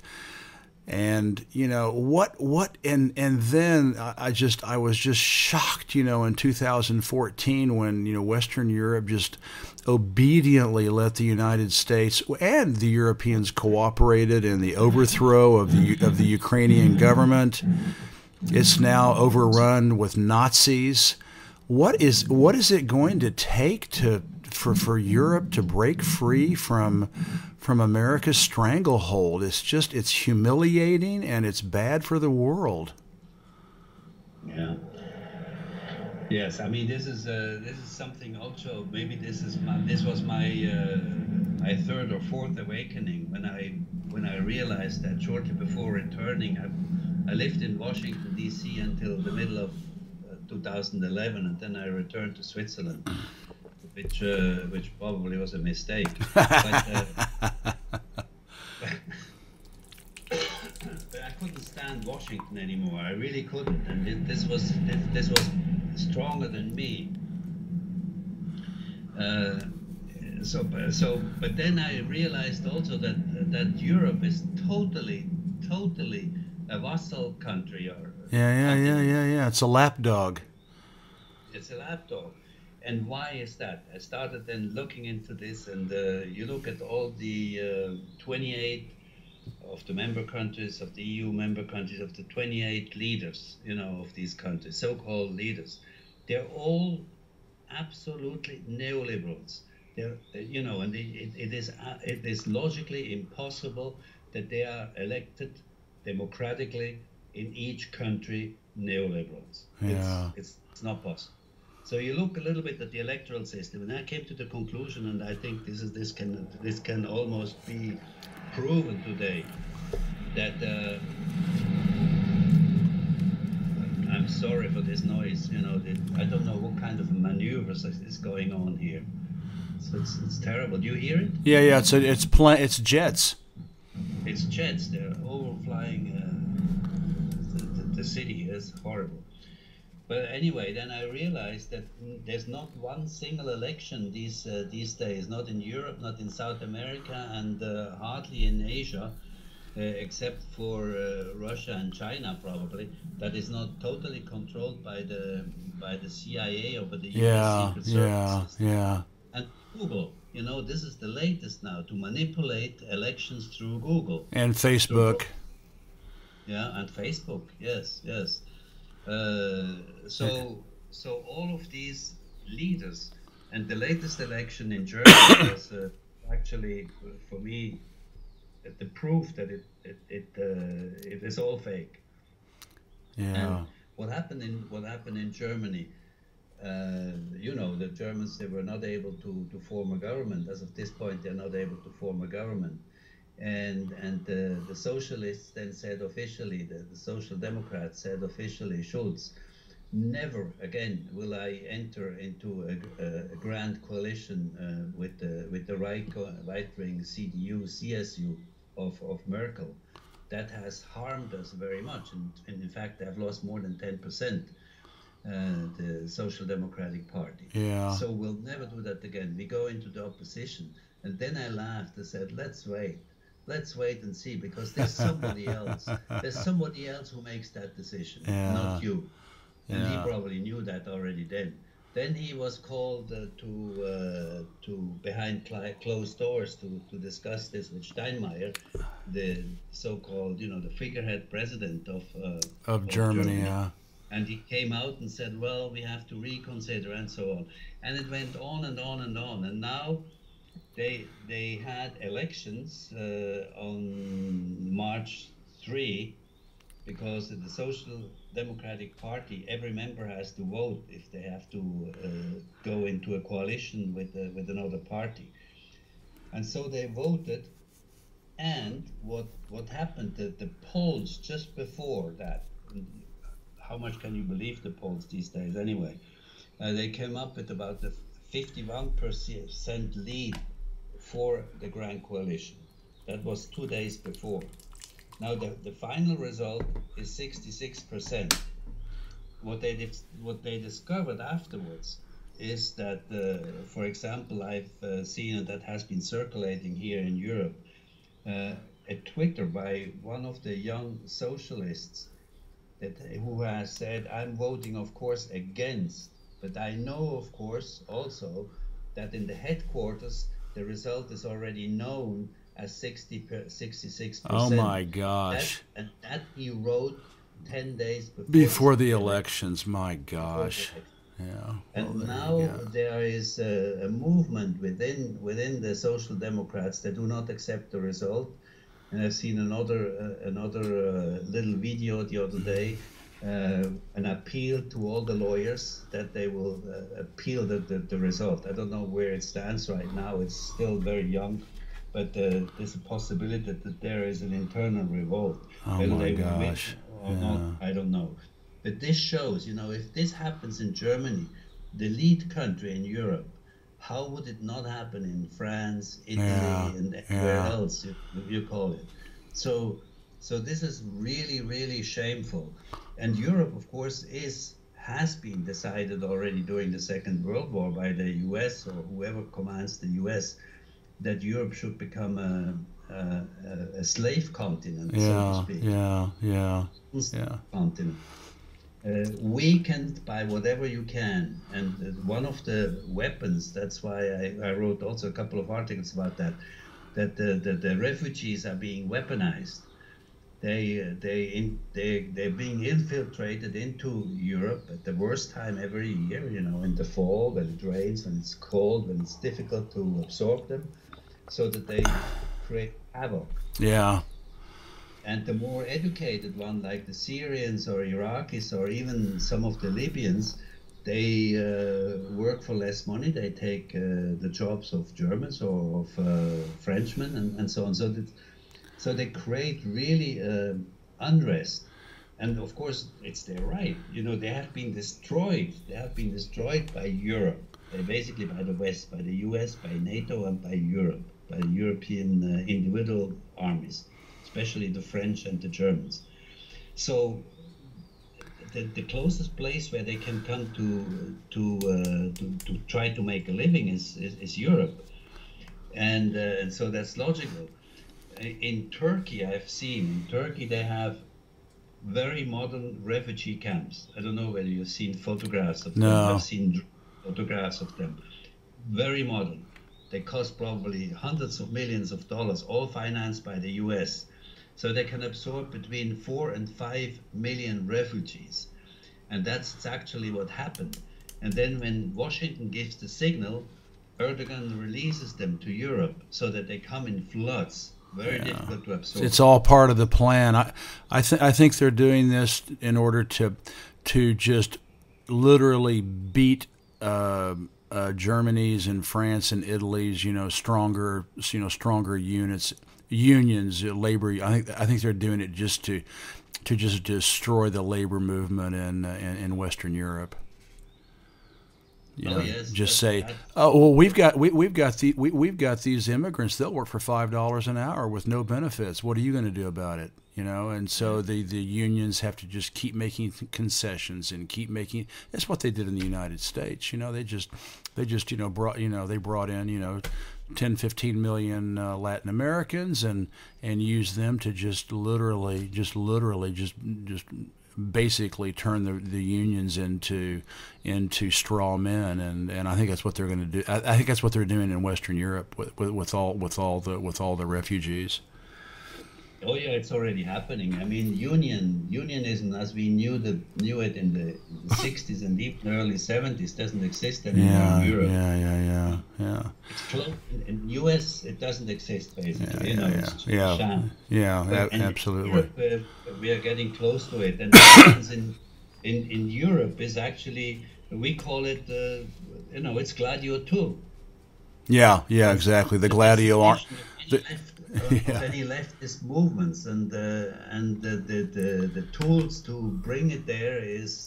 And and then I was just shocked, in 2014 when Western Europe just obediently let the United States and the Europeans cooperated in the overthrow of the Ukrainian government. It's now overrun with Nazis. What is it going to take for Europe to break free from America's stranglehold? It's humiliating, and it's bad for the world. Yeah. Yes, I mean this is something also. Maybe this was my third or fourth awakening when I realized that shortly before returning, I lived in Washington D.C. until the middle of 2011, and then I returned to Switzerland, which probably was a mistake. But I couldn't stand Washington anymore. I really couldn't, and this was stronger than me. But then I realized also that Europe is totally a vassal country. Yeah. It's a lapdog. It's a lapdog. And why is that? I started then looking into this, and you look at all the 28 of the member countries, of the EU member countries, of the 28 leaders, of these countries, so-called leaders. They're all absolutely neoliberals. And it is logically impossible that they are elected democratically in each country neoliberals. Yeah. It's not possible. So you look a little bit at the electoral system, and I came to the conclusion, and I think this can almost be proven today, that I'm sorry for this noise. I don't know what kind of maneuvers is going on here. So it's terrible. Do you hear it? Yeah. It's jets. It's jets. They're overflying the city. It's horrible. But anyway, then I realized that there's not one single election these days, not in Europe, not in South America, and hardly in Asia, except for Russia and China probably, that is not totally controlled by the CIA or by the US Secret Service. Yeah. And Google, this is the latest now, to manipulate elections through Google. And Facebook. Yeah, and Facebook, yes. So all of these leaders, and the latest election in Germany was actually, for me, the proof that it is all fake. Yeah. And what happened in Germany? The Germans, they were not able to form a government. As of this point, they're not able to form a government. And the socialists then said officially, the Social Democrats said officially, Schulz, never again will I enter into a grand coalition with the right-wing CDU, CSU of Merkel. That has harmed us very much, and in fact they have lost more than 10%. The Social Democratic Party. Yeah. So we'll never do that again. We go into the opposition. And then I laughed and said, let's wait and see, because there's somebody else. There's somebody else who makes that decision, not you. And he probably knew that already then. Then he was called to behind closed doors to discuss this with Steinmeier, the so-called, the figurehead president of Germany. Yeah. And he came out and said, well, we have to reconsider and so on. And it went on and on and on. And now they had elections on March 3, because the Social Democratic Party, every member has to vote if they have to go into a coalition with another party. And so they voted, and what happened, the polls just before that, how much can you believe the polls these days anyway? They came up with about the 51% lead for the Grand Coalition. That was 2 days before. Now the final result is 66%. What they discovered afterwards is that, for example, I've seen that has been circulating here in Europe, a Twitter by one of the young socialists who has said, "I'm voting, of course, against, but I know, of course, also that in the headquarters the result is already known as 66%. Oh my gosh! That he wrote 10 days before the elections. My gosh! Yeah. And now there is a movement within the Social Democrats that do not accept the result. And I've seen another little video the other day, an appeal to all the lawyers that they will appeal the result. I don't know where it stands right now. It's still very young. But there's a possibility that there is an internal revolt. Oh Whether my they will win gosh! or not, I don't know. But this shows, if this happens in Germany, the lead country in Europe, how would it not happen in France, Italy, and everywhere else you call it? So this is really, really shameful. And Europe, of course, has been decided already during the Second World War by the US, or whoever commands the US, that Europe should become a slave continent, so to speak. Continent. Weakened by whatever you can. And one of the weapons, that's why I wrote also a couple of articles about that the refugees are being weaponized. They're being infiltrated into Europe at the worst time every year, in the fall, when it rains, when it's cold, when it's difficult to absorb them, so that they create havoc. Yeah. And the more educated one, like the Syrians or Iraqis or even some of the Libyans, they work for less money. They take the jobs of Germans or of Frenchmen and so on. So they create really unrest. And of course, it's their right. They have been destroyed. They have been destroyed by Europe, basically by the West, by the US, by NATO, and by Europe, by the European individual armies, especially the French and the Germans. So the closest place where they can come to try to make a living is Europe, and so that's logical. In Turkey, I've seen in Turkey they have very modern refugee camps. I don't know whether you've seen photographs of them. I've seen photographs of them. Very modern. They cost probably hundreds of millions of dollars, all financed by the US. So they can absorb between 4 and 5 million refugees. And that's actually what happened. And then when Washington gives the signal, Erdogan releases them to Europe so that they come in floods. Very difficult to absorb. It's all part of the plan. I think they're doing this in order to just literally beat Germany's and France and Italy's stronger unions, labor. I think they're doing it just to just destroy the labor movement in Western Europe. Just say, oh well, we've got these immigrants. They'll work for $5 an hour with no benefits. What are you going to do about it? And so the unions have to just keep making concessions and keep making. That's what they did in the United States. They brought in 10, 15 million Latin Americans and used them to just literally basically turn the unions into straw men, and I think that's what they're going to do. I think that's what they're doing in Western Europe with all the refugees. Oh yeah, it's already happening. I mean, unionism, as we knew it in the 60s and even early 70s, doesn't exist anymore in Europe. Yeah. It's close. In US, it doesn't exist basically. It's Yeah. sham. And Absolutely. in Europe, we are getting close to it. And what happens in Europe is actually, we call it, it's Gladio 2. Yeah, exactly. The Gladio art. Of any leftist movements, and the tools to bring it there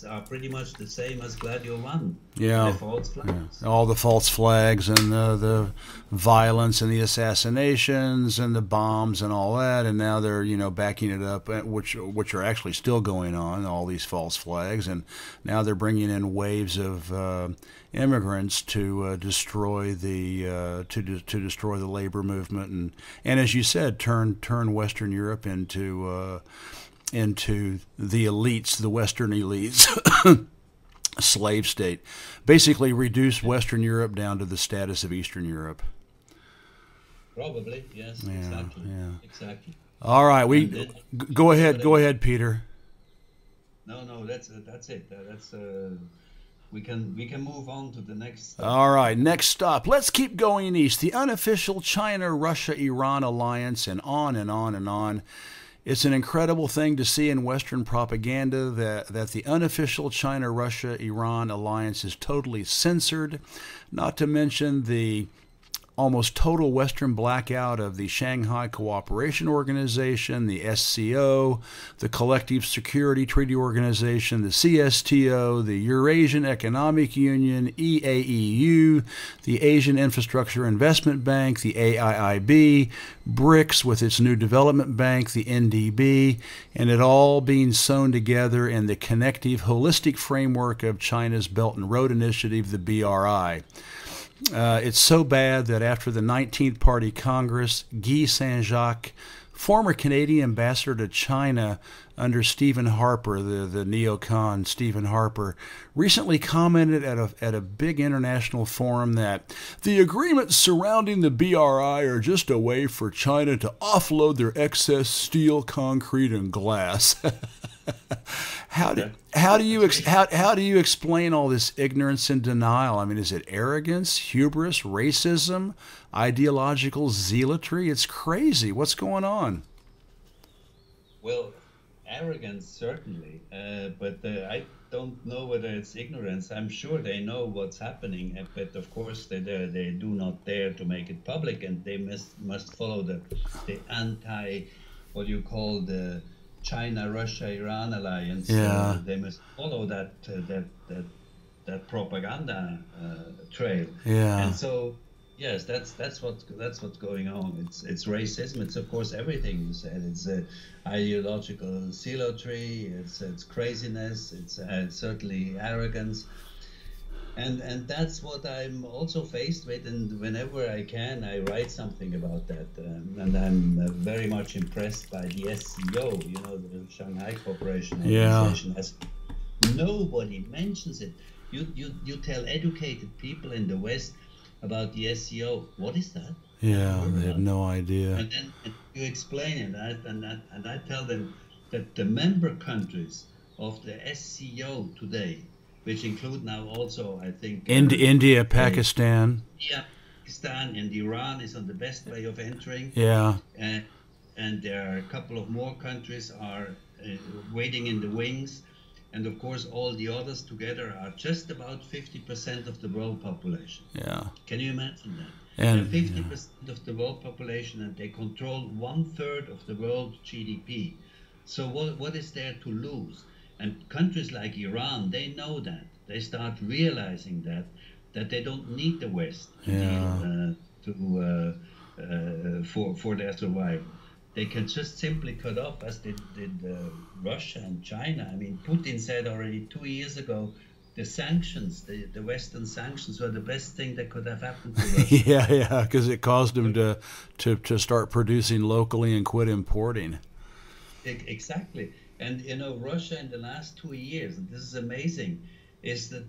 are pretty much the same as Gladio 1. Yeah, the false flags. All the false flags and the violence and the assassinations and the bombs and all that, and now they're backing it up, which are actually still going on. All these false flags, and now they're bringing in waves of immigrants to destroy the destroy the labor movement and as you said, turn Western Europe into the elites, the Western elites. Slave state, basically reduce Western Europe down to the status of Eastern Europe. Probably, yes. Exactly. All right, go ahead, Peter. No, that's it. We can move on to the next stop. All right, next stop. Let's keep going east. The unofficial China-Russia-Iran alliance, and on and on and on. It's an incredible thing to see in Western propaganda that the unofficial China-Russia-Iran alliance is totally censored, not to mention the almost total Western blackout of the Shanghai Cooperation Organization, the SCO, the Collective Security Treaty Organization, the CSTO, the Eurasian Economic Union, EAEU, the Asian Infrastructure Investment Bank, the AIIB, BRICS with its new development bank, the NDB, and it all being sewn together in the connective, holistic framework of China's Belt and Road Initiative, the BRI. It's so bad that after the 19th Party Congress, Guy Saint-Jacques, former Canadian ambassador to China under Stephen Harper, the neocon Stephen Harper, recently commented at a big international forum that the agreements surrounding the BRI are just a way for China to offload their excess steel, concrete, and glass. How do you explain all this ignorance and denial? I mean, is it arrogance, hubris, racism, ideological zealotry? It's crazy. What's going on? Well, arrogance certainly, but I don't know whether it's ignorance. I'm sure they know what's happening, but of course they do not dare to make it public, and they must follow the anti, what you call the China-Russia-Iran alliance. Yeah. They must follow that propaganda trail. Yeah. And so, yes, that's what's going on. It's racism. It's of course everything you said. It's ideological zealotry. It's craziness. It's certainly arrogance. And that's what I'm also faced with, and whenever I can, I write something about that. And I'm very much impressed by the SCO, the Shanghai Cooperation Organization. Yeah. Nobody mentions it. You tell educated people in the West about the SCO. What is that? Yeah, they have no idea. And then you explain it, and I tell them that the member countries of the SCO today, which include now also, I think, India, Pakistan. Yeah, Pakistan and Iran is on the best way of entering. Yeah. And there are a couple of more countries are waiting in the wings. And of course, all the others together are just about 50% of the world population. Yeah. Can you imagine that? And 50% of the world population, and they control 1/3 of the world GDP. So what is there to lose? And countries like Iran, they know that. They start realizing that they don't need the West for their survival. They can just simply cut off, as did Russia and China. I mean, Putin said already 2 years ago, the sanctions, the Western sanctions, were the best thing that could have happened to Russia. yeah, because it caused them to start producing locally and quit importing. Exactly. And Russia in the last 2 years, and this is amazing, is that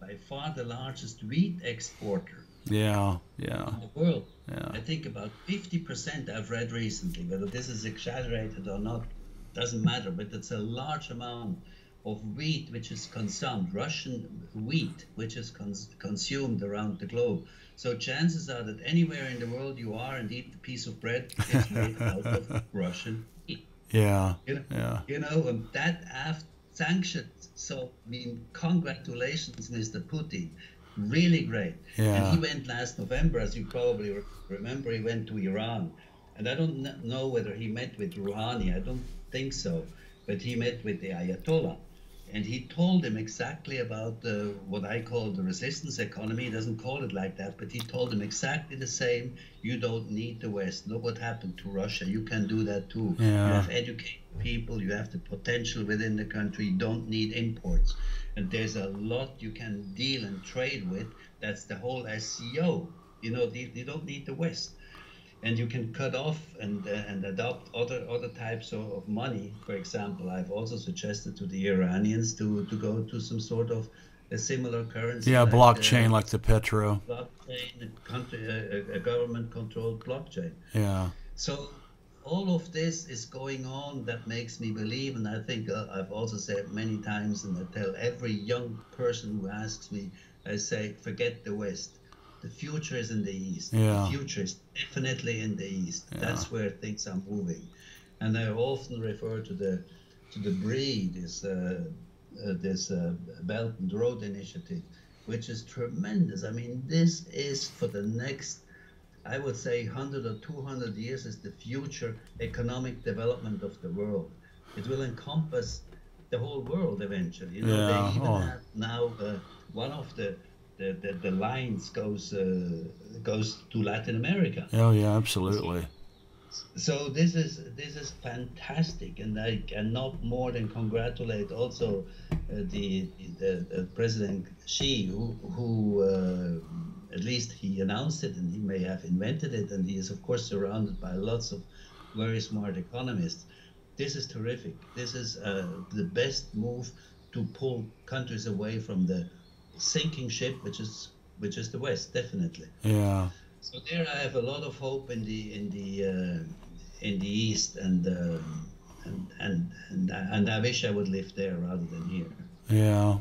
by far the largest wheat exporter Yeah, yeah, in the world. yeah, I think about 50% I've read recently, whether this is exaggerated or not, doesn't matter, but it's a large amount of wheat which is consumed, Russian wheat, which is consumed around the globe. So chances are that anywhere in the world you are and eat a piece of bread, it's made out of Russian wheat. yeah, You know, yeah, and that after sanctions. So, I mean, congratulations, Mr. Putin. Really great. And he yeah, went last November, as you probably remember, he went to Iran. And I don't know whether he met with Rouhani. I don't think so. But he met with the Ayatollah. And he told him exactly about what I call the resistance economy. He doesn't call it like that, but he told him exactly the same. You don't need the West. Look what happened to Russia. You can do that too. You yeah, have educated people. You have the potential within the country. You don't need imports. And there's a lot you can deal and trade with. That's the whole SCO. You don't need the West. And you can cut off and adopt other types of money. For example, I've also suggested to the Iranians to go to some sort of a similar currency, yeah. like Blockchain, like the petro. blockchain, a government-controlled blockchain. Yeah, So all of this is going on that makes me believe, and I think I've also said many times, and I tell every young person who asks me, I say, forget the West. The future is in the East. The yeah, future is definitely in the East. yeah, That's where things are moving. And I often refer to the BRIE, this Belt and Road Initiative, which is tremendous. I mean, this is for the next, I would say, 100 or 200 years is the future economic development of the world. It will encompass the whole world eventually. yeah. They even Oh, have now one of the lines goes to Latin America. oh, yeah, absolutely. So this is fantastic, and I cannot more than congratulate also the President Xi, who at least he announced it, and he may have invented it, and he is of course surrounded by lots of very smart economists. This is terrific. This is the best move to pull countries away from the sinking ship, which is the West, definitely. Yeah. So there, I have a lot of hope in the East, and I wish I would live there rather than here. Yeah.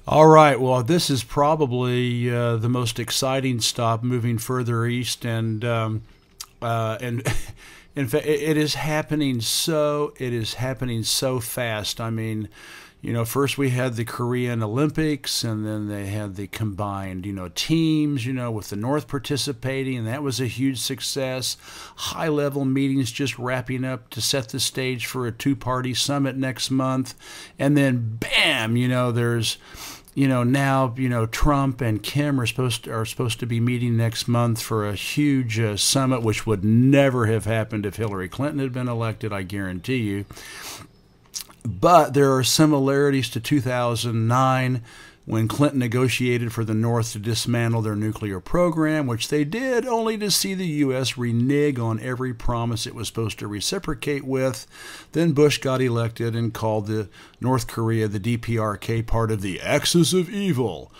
All right. Well, this is probably the most exciting stop moving further east, and in fact, it is happening so fast. I mean, first we had the Korean Olympics, and then they had the combined, teams, with the North participating, and that was a huge success. High-level meetings just wrapping up to set the stage for a two-party summit next month, and then bam, there's, now, Trump and Kim are supposed to be meeting next month for a huge summit, which would never have happened if Hillary Clinton had been elected, I guarantee you. But there are similarities to 2009 when Clinton negotiated for the North to dismantle their nuclear program, which they did, only to see the U.S. renege on every promise it was supposed to reciprocate with. Then Bush got elected and called the North Korea, the DPRK, part of the axis of evil.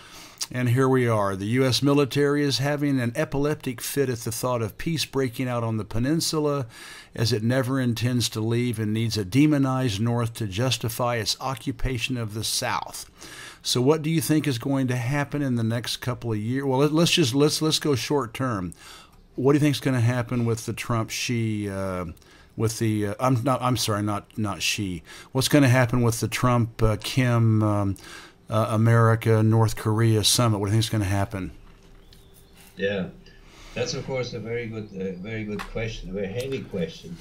And here we are. The U.S. military is having an epileptic fit at the thought of peace breaking out on the peninsula, as it never intends to leave and needs a demonized North to justify its occupation of the South. So what do you think is going to happen in the next couple of years? Well, let's go short term. What do you think is going to happen with the Trump-Xi with the not Xi. What's going to happen with the Trump Kim America North Korea summit? What do you think is going to happen? Yeah, that's of course a very good question, a very heavy question,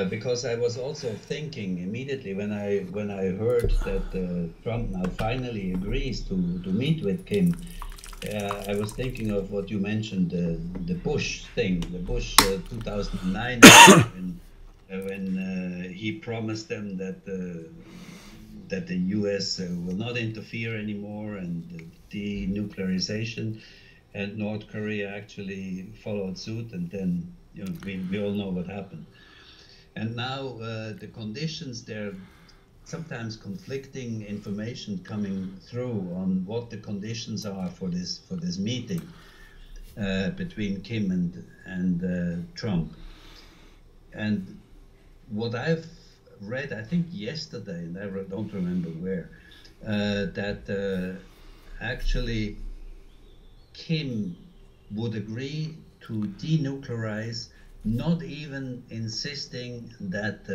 because I was also thinking immediately when I heard that Trump now finally agrees to meet with Kim. I was thinking of what you mentioned, the Bush thing, the Bush 2009 when he promised them that the U.S. will not interfere anymore and denuclearization, and North Korea actually followed suit, and then we all know what happened. And now the conditions, there sometimes conflicting information coming through on what the conditions are for this meeting. between Kim and Trump. And what I've read, I think yesterday, and I don't remember where, that actually Kim would agree to denuclearize, not even insisting that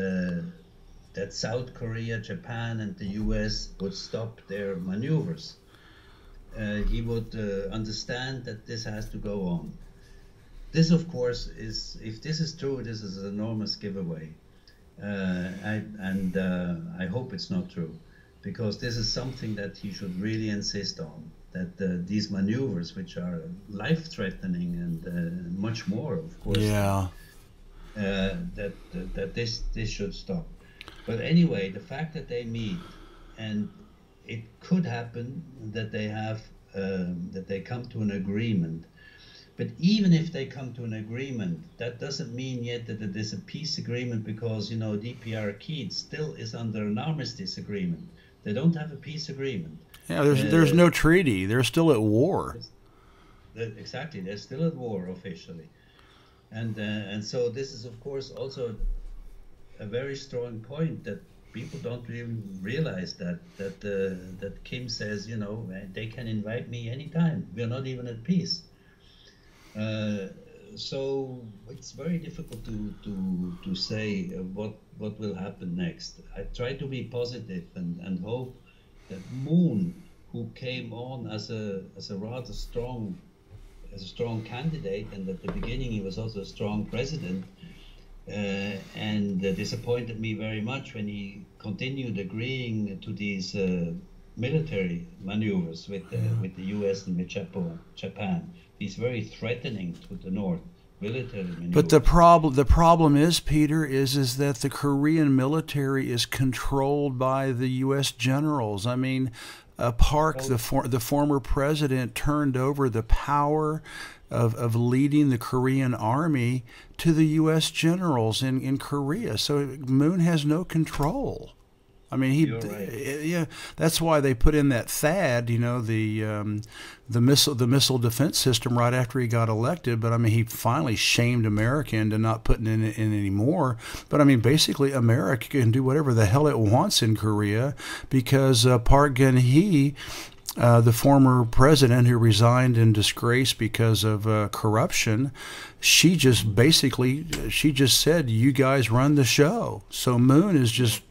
that South Korea, Japan, and the US would stop their maneuvers. He would understand that this has to go on. This, of course, is, if this is true, this is an enormous giveaway. I hope it's not true, because this is something that he should really insist on, that these maneuvers, which are life-threatening and much more, of course, yeah, that this should stop. But anyway, the fact that they meet, and it could happen that they have that they come to an agreement. But even if they come to an agreement, that doesn't mean yet that it is a peace agreement, because, you know, DPRK still is under an armistice agreement. They don't have a peace agreement. Yeah, there's no treaty. They're still at war. Exactly, they're still at war officially. And so this is, of course, also a very strong point that people don't even realize, that Kim says, you know, they can invite me anytime. We're not even at peace. So it's very difficult to say what will happen next. I try to be positive and hope that Moon, who came on as a rather strong candidate, and at the beginning he was also a strong president, and disappointed me very much when he continued agreeing to these military maneuvers with the US and with Japan. These very threatening to the North military maneuvers. But the problem is, Peter, is that the Korean military is controlled by the U.S. generals. I mean, Park, the former president, turned over the power of leading the Korean army to the U.S. generals in Korea. So Moon has no control. I mean, right. Yeah, that's why they put in that THAAD, you know, the missile defense system right after he got elected. But I mean, he finally shamed America into not putting in anymore. But I mean, basically, America can do whatever the hell it wants in Korea, because Park Geun-hye, the former president who resigned in disgrace because of corruption, she just said, "You guys run the show." So Moon is just.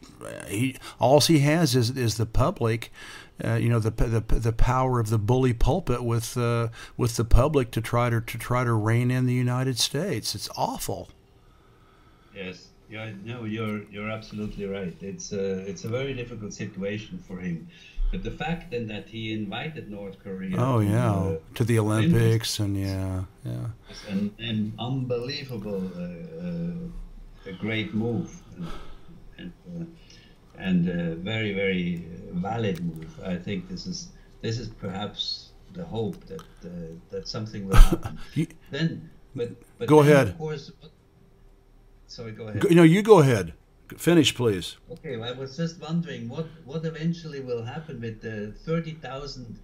All he has is the public, you know, the power of the bully pulpit with the public to try to rein in the United States. It's awful. Yes, yeah, no, you're absolutely right. It's a very difficult situation for him. But the fact then that he invited North Korea, to the Olympics, and an unbelievable, a great move, and a very, very valid move. I think this is perhaps the hope that something will happen. But go ahead. Of course, sorry, go ahead. No, you go ahead. Finish, please. Okay, well, I was just wondering what eventually will happen with the 30,000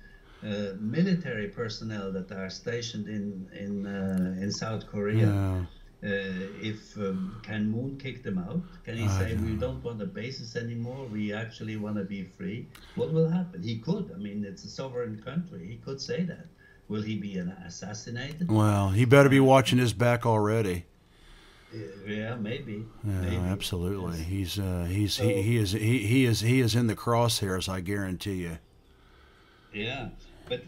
military personnel that are stationed in South Korea. Yeah. Can Moon kick them out? Can he say, we don't want the bases anymore, we actually want to be free? What will happen? He could. I mean, it's a sovereign country. He could say that. Will he be assassinated? Well, he better be watching his back already. Yeah, maybe. Yeah, maybe. Absolutely. Yes. He is in the crosshairs, I guarantee you. Yeah, but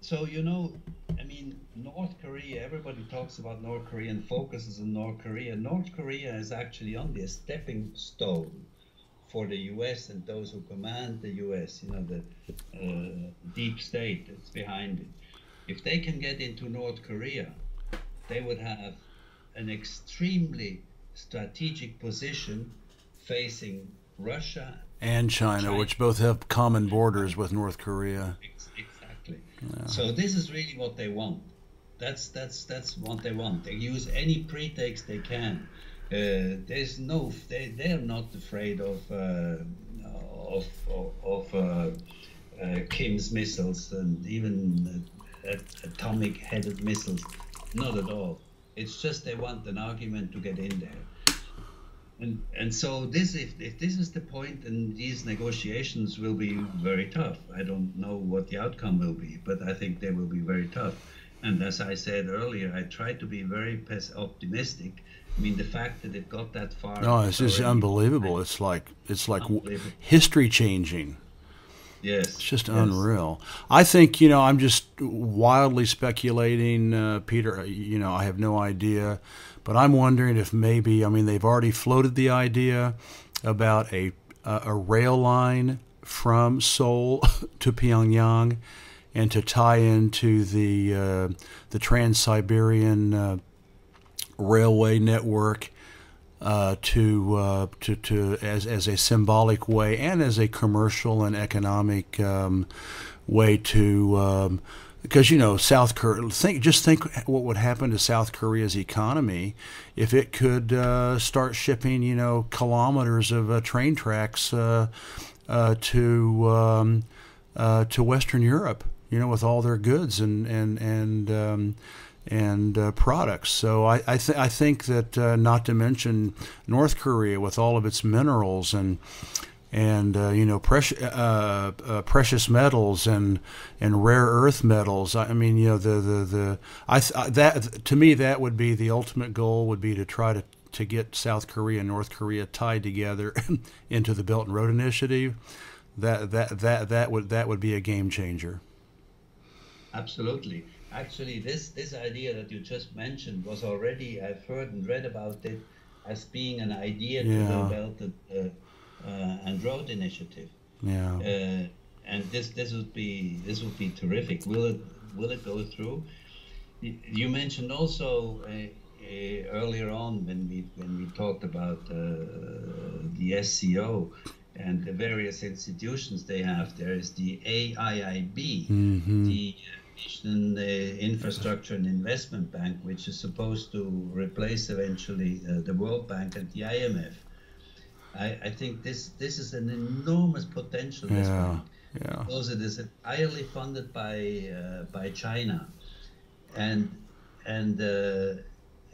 so, you know, I mean, North Korea, everybody talks about North Korea and focuses on North Korea. North Korea is actually only a stepping stone for the US and those who command the US, you know, the deep state that's behind it. If they can get into North Korea, they would have an extremely strategic position facing Russia and China, which both have common borders with North Korea. Exactly. Yeah. So this is really what they want. That's what they want. They use any pretext they can. They're not afraid of Kim's missiles, and even atomic-headed missiles. Not at all. It's just they want an argument to get in there. And so this, if this is the point, and these negotiations will be very tough. I don't know what the outcome will be, but I think they will be very tough. And as I said earlier, I try to be very optimistic. I mean, the fact that it got that far. No, it's just unbelievable. It's like history changing. Yes. It's just unreal. I think, I'm just wildly speculating, Peter. I have no idea. But I'm wondering if maybe, they've already floated the idea about a rail line from Seoul to Pyongyang and to tie into the Trans-Siberian railway network as a symbolic way and as a commercial and economic way to because South Korea. Think what would happen to South Korea's economy if it could start shipping kilometers of train tracks to Western Europe, with all their goods and products. So I think that not to mention North Korea with all of its minerals and precious metals and rare earth metals. That to me that would be the ultimate goal, would be to try to get South Korea and North Korea tied together into the Belt and Road Initiative. That would be a game changer. Absolutely. Actually, this idea that you just mentioned was already, I've heard and read about it as being an idea to the Belt and Road Initiative. Yeah. And this would be terrific. Will it go through? You mentioned also earlier on when we talked about the SCO and the various institutions they have. There is the AIIB, the Asian Infrastructure and Investment Bank, which is supposed to replace eventually the World Bank and the IMF. I think this is an enormous potential. This bank, because it is entirely funded by China, and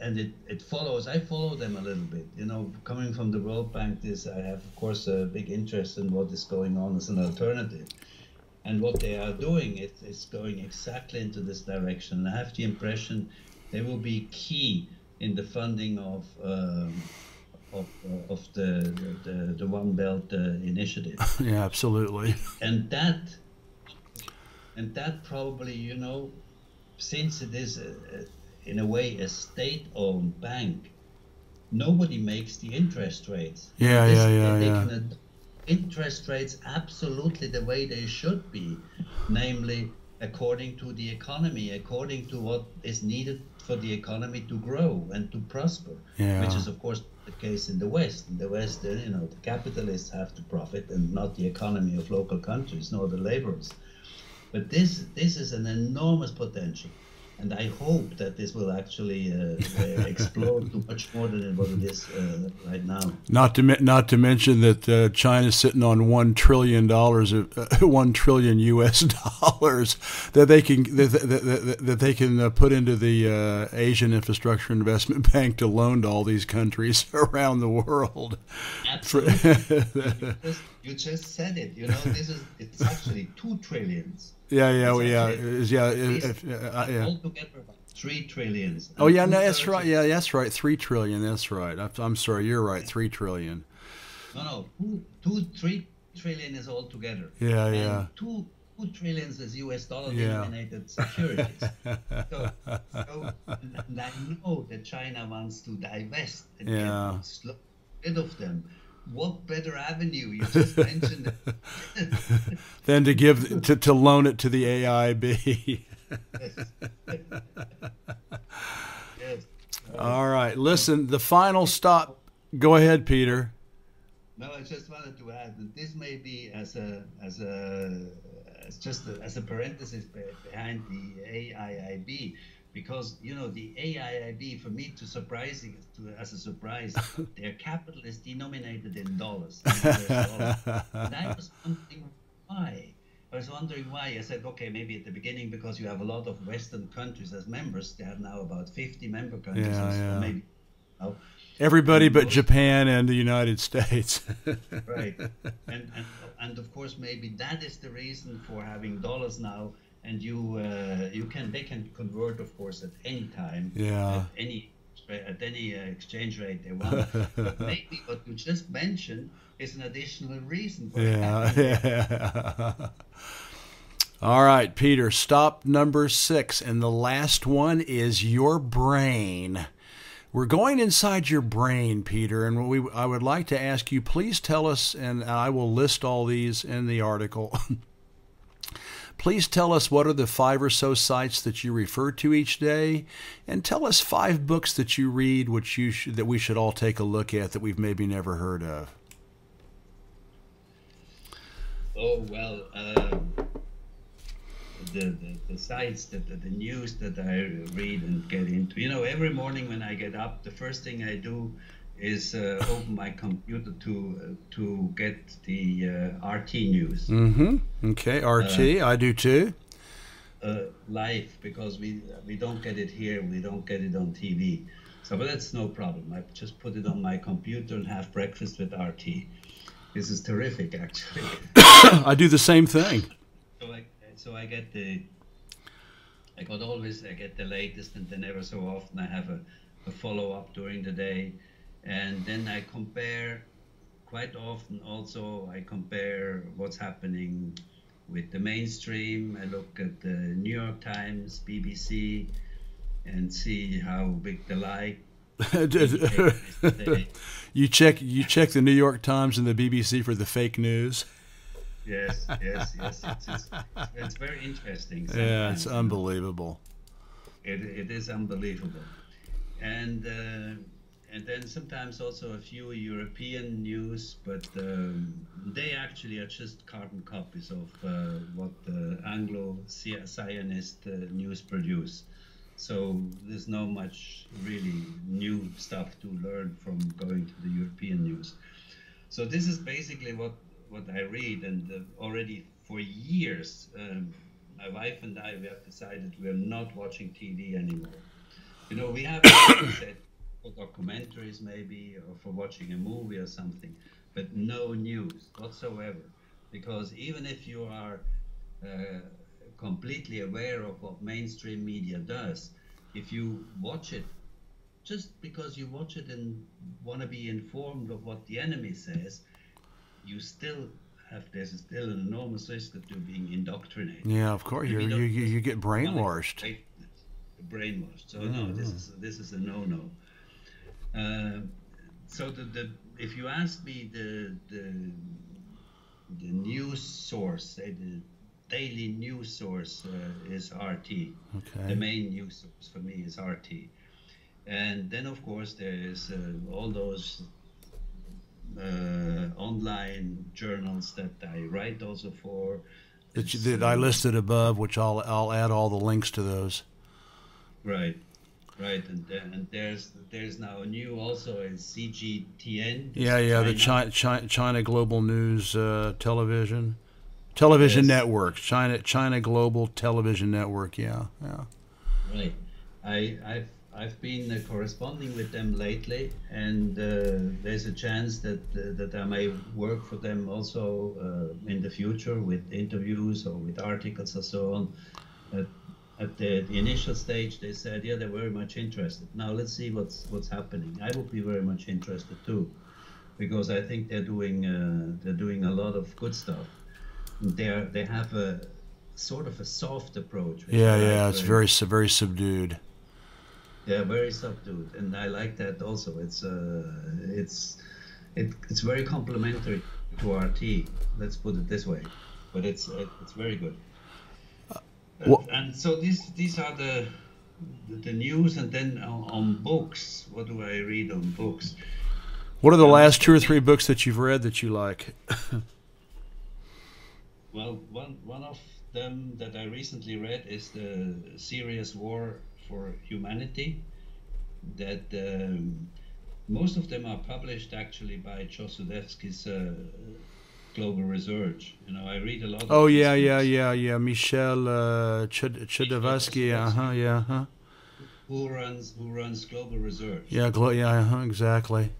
it follows. I follow them a little bit. Coming from the World Bank, I have of course a big interest in what is going on as an alternative. And what they are doing is going exactly into this direction. I have the impression they will be key in the funding of the One Belt initiative. Yeah, absolutely. And that probably, since it is in a way a state-owned bank, nobody makes the interest rates. They can interest rates absolutely the way they should be, namely according to the economy, according to what is needed for the economy to grow and to prosper, which is of course the case in the West. In the West, the capitalists have to profit and not the economy of local countries nor the laborers. But this is an enormous potential. And I hope that this will actually explode to much more than what it is right now. Not to mention that China's sitting on $1 trillion $1 trillion US dollars that they can put into the Asian Infrastructure Investment Bank to loan to all these countries around the world. Absolutely. You just said it. It's actually 2 trillions. Altogether about 3 trillions. Oh yeah, no, that's right. Yeah, that's right. 3 trillion. That's right. I'm sorry. You're right. 3 trillion. No, 3 trillion is all together. Yeah. 2 trillions is US dollar denominated securities. So, and I know that China wants to divest and get rid of them. What better avenue? You just mentioned it. Than to give to loan it to the AIB. Yes. All right. Listen, the final stop. Go ahead, Peter. No, I just wanted to add that this may be as a parenthesis behind the AIIB. Because the AIIB, for me, as a surprise, their capital is denominated in dollars. And I was wondering why. was wondering why. I said, okay, maybe at the beginning because you have a lot of Western countries as members. They have now about 50 member countries, or maybe. Oh, everybody but Japan and the United States. Right, and of course maybe that is the reason for having dollars now, and they can convert, of course, at any time. Yeah. At any exchange rate they want. But maybe what you just mentioned is an additional reason for Yeah. All right, Peter, stop number 6, and the last one is your brain. We're going inside your brain, Peter, and I would like to ask you, please tell us, and I will list all these in the article. Please tell us what are the 5 or so sites that you refer to each day, and tell us 5 books that you read that we should all take a look at that we've maybe never heard of. Oh, well, the sites, the news that I read and get into. Every morning when I get up, the first thing I do is open my computer to get the RT news. Mm-hmm. Okay, RT, I do too. Live, because we don't get it here, we don't get it on TV. But that's no problem. I just put it on my computer and have breakfast with RT. This is terrific, actually. I do the same thing. So I get the latest, and then ever so often I have a follow-up during the day. And then I compare, quite often also, I compare what's happening with the mainstream. I look at the New York Times, BBC, and see how big the lie. You check the New York Times and the BBC for the fake news. Yes. It's very interesting. Yeah, it's unbelievable. It is unbelievable. And then sometimes also a few European news, but they actually are just carbon copies of what the Anglo-Zionist news produce. So there's no much really new stuff to learn from going to the European news. So this is basically what I read, and already for years, my wife and I, we have decided we are not watching TV anymore. We have said for documentaries maybe, or for watching a movie or something, but no news whatsoever. Because even if you are completely aware of what mainstream media does, if you watch it just because you watch it and want to be informed of what the enemy says, there's still an enormous risk of you being indoctrinated. Yeah, of course, you get brainwashed. Brainwashed. So no, this is a no-no. So if you ask me the news source, the daily news source is RT. Okay. The main news source for me is RT, and then of course there is all those online journals that I write also for. That I listed above, which I'll add all the links to those. Right, and there's now a new also a CGTN. The China Global News Television Network, China Global Television Network. Yeah. Right, I've been corresponding with them lately, and there's a chance that I may work for them also in the future with interviews or with articles or so on. At the initial stage, they said, yeah, they're very much interested. Now let's see what's happening. I would be very much interested too, because I think they're doing a lot of good stuff. They have a sort of a soft approach. It's very subdued. Yeah, very subdued, and I like that also. It's very complementary to RT. Let's put it this way, but it's very good. And so these are the news, and then on books. What do I read on books? What are the last 2 or 3 books that you've read that you like? Well, one of them that I recently read is the Serious War for Humanity. That most of them are published actually by Dostoevsky's global research. I read a lot. Oh of yeah, his yeah, books. yeah, yeah. Michel Chudovsky. Yeah. Who runs global research? Yeah, exactly.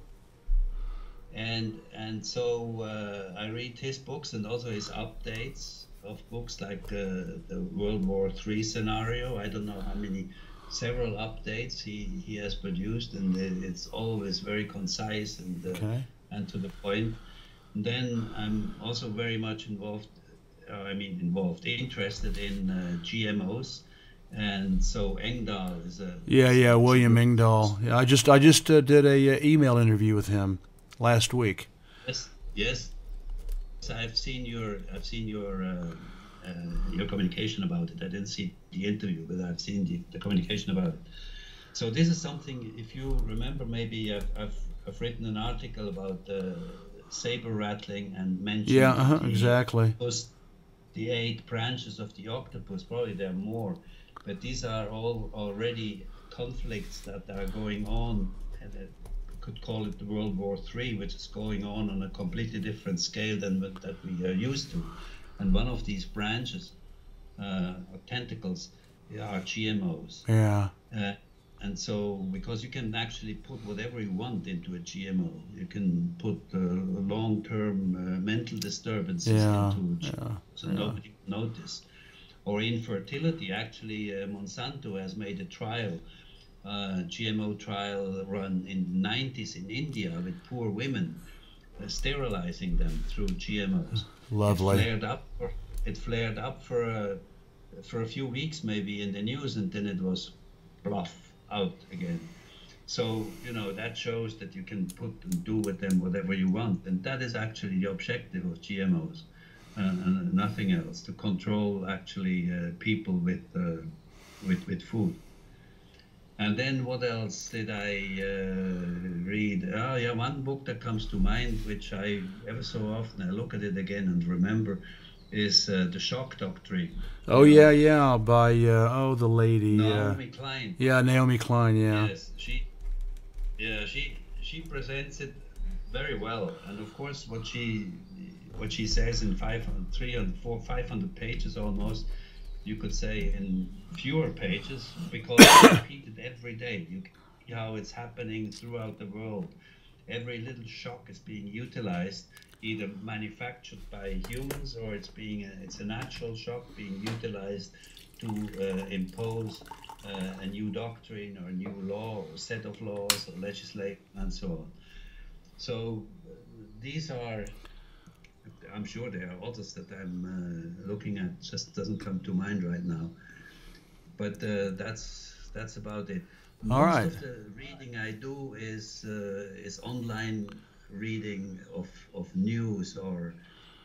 And so I read his books and also his updates of books like the World War III scenario. I don't know how many, several updates he has produced, and it's always very concise and to the point. And then I'm also very much interested in GMOs. And so Engdahl is a William Engdahl. Yeah, I just did a email interview with him last week. Yes. I've seen your communication about it. I didn't see the interview, but I've seen the communication about it. So this is something. If you remember, maybe I've written an article about saber rattling and mentioned exactly. The 8 branches of the octopus. Probably there are more. But these are all already conflicts that are going on, and could call it the World War III, which is going on a completely different scale than that we are used to. And one of these branches, or tentacles, are GMOs. Yeah. And so, because you can actually put whatever you want into a GMO, you can put long-term mental disturbances into GMO, so nobody will notice. Or infertility, actually, Monsanto has made a trial, GMO trial run in the 90s in India with poor women, sterilizing them through GMOs. Lovely. It flared up for a few weeks maybe in the news, and then it was bluff out again. So, that shows that you can put and do with them whatever you want, and that is actually the objective of GMOs. And nothing else, to control actually people with food. And then what else did I read? Oh yeah, one book that comes to mind, which I ever so often I look at it again and remember, is The Shock Doctrine. Oh yeah, by the lady Naomi Klein. Yeah, Naomi Klein. Yeah. Yes, she presents it very well, and of course what she says in 500 pages almost, you could say in fewer pages, because it's repeated every day. You can see how it's happening throughout the world. Every little shock is being utilized, either manufactured by humans, or it's a natural shock being utilized to impose a new doctrine or a new law or set of laws or legislation and so on. So these are, I'm sure there are others that I'm looking at, just doesn't come to mind right now. But that's about it. Most of the reading I do is online reading of news or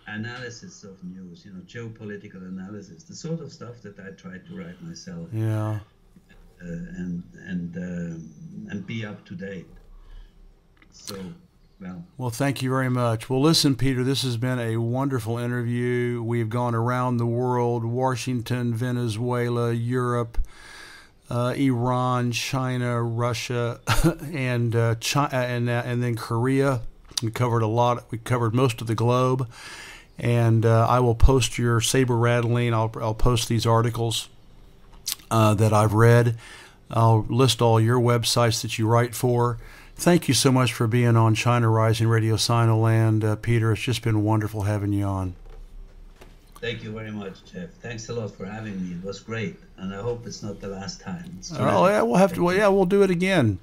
analysis of news, geopolitical analysis, the sort of stuff that I try to write myself. Yeah. And be up to date. So. Well, thank you very much. Well, listen, Peter, this has been a wonderful interview. We've gone around the world: Washington, Venezuela, Europe, Iran, China, Russia, and then Korea. We covered a lot. We covered most of the globe. And I will post your saber rattling. I'll post these articles that I've read. I'll list all your websites that you write for. Thank you so much for being on China Rising Radio Sinoland, Peter. It's just been wonderful having you on. Thank you very much, Jeff. Thanks a lot for having me. It was great, and I hope it's not the last time. Oh yeah, we'll do it again.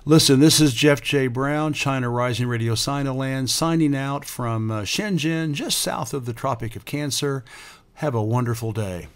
Listen, this is Jeff J. Brown, China Rising Radio Sinoland, signing out from Shenzhen, just south of the Tropic of Cancer. Have a wonderful day.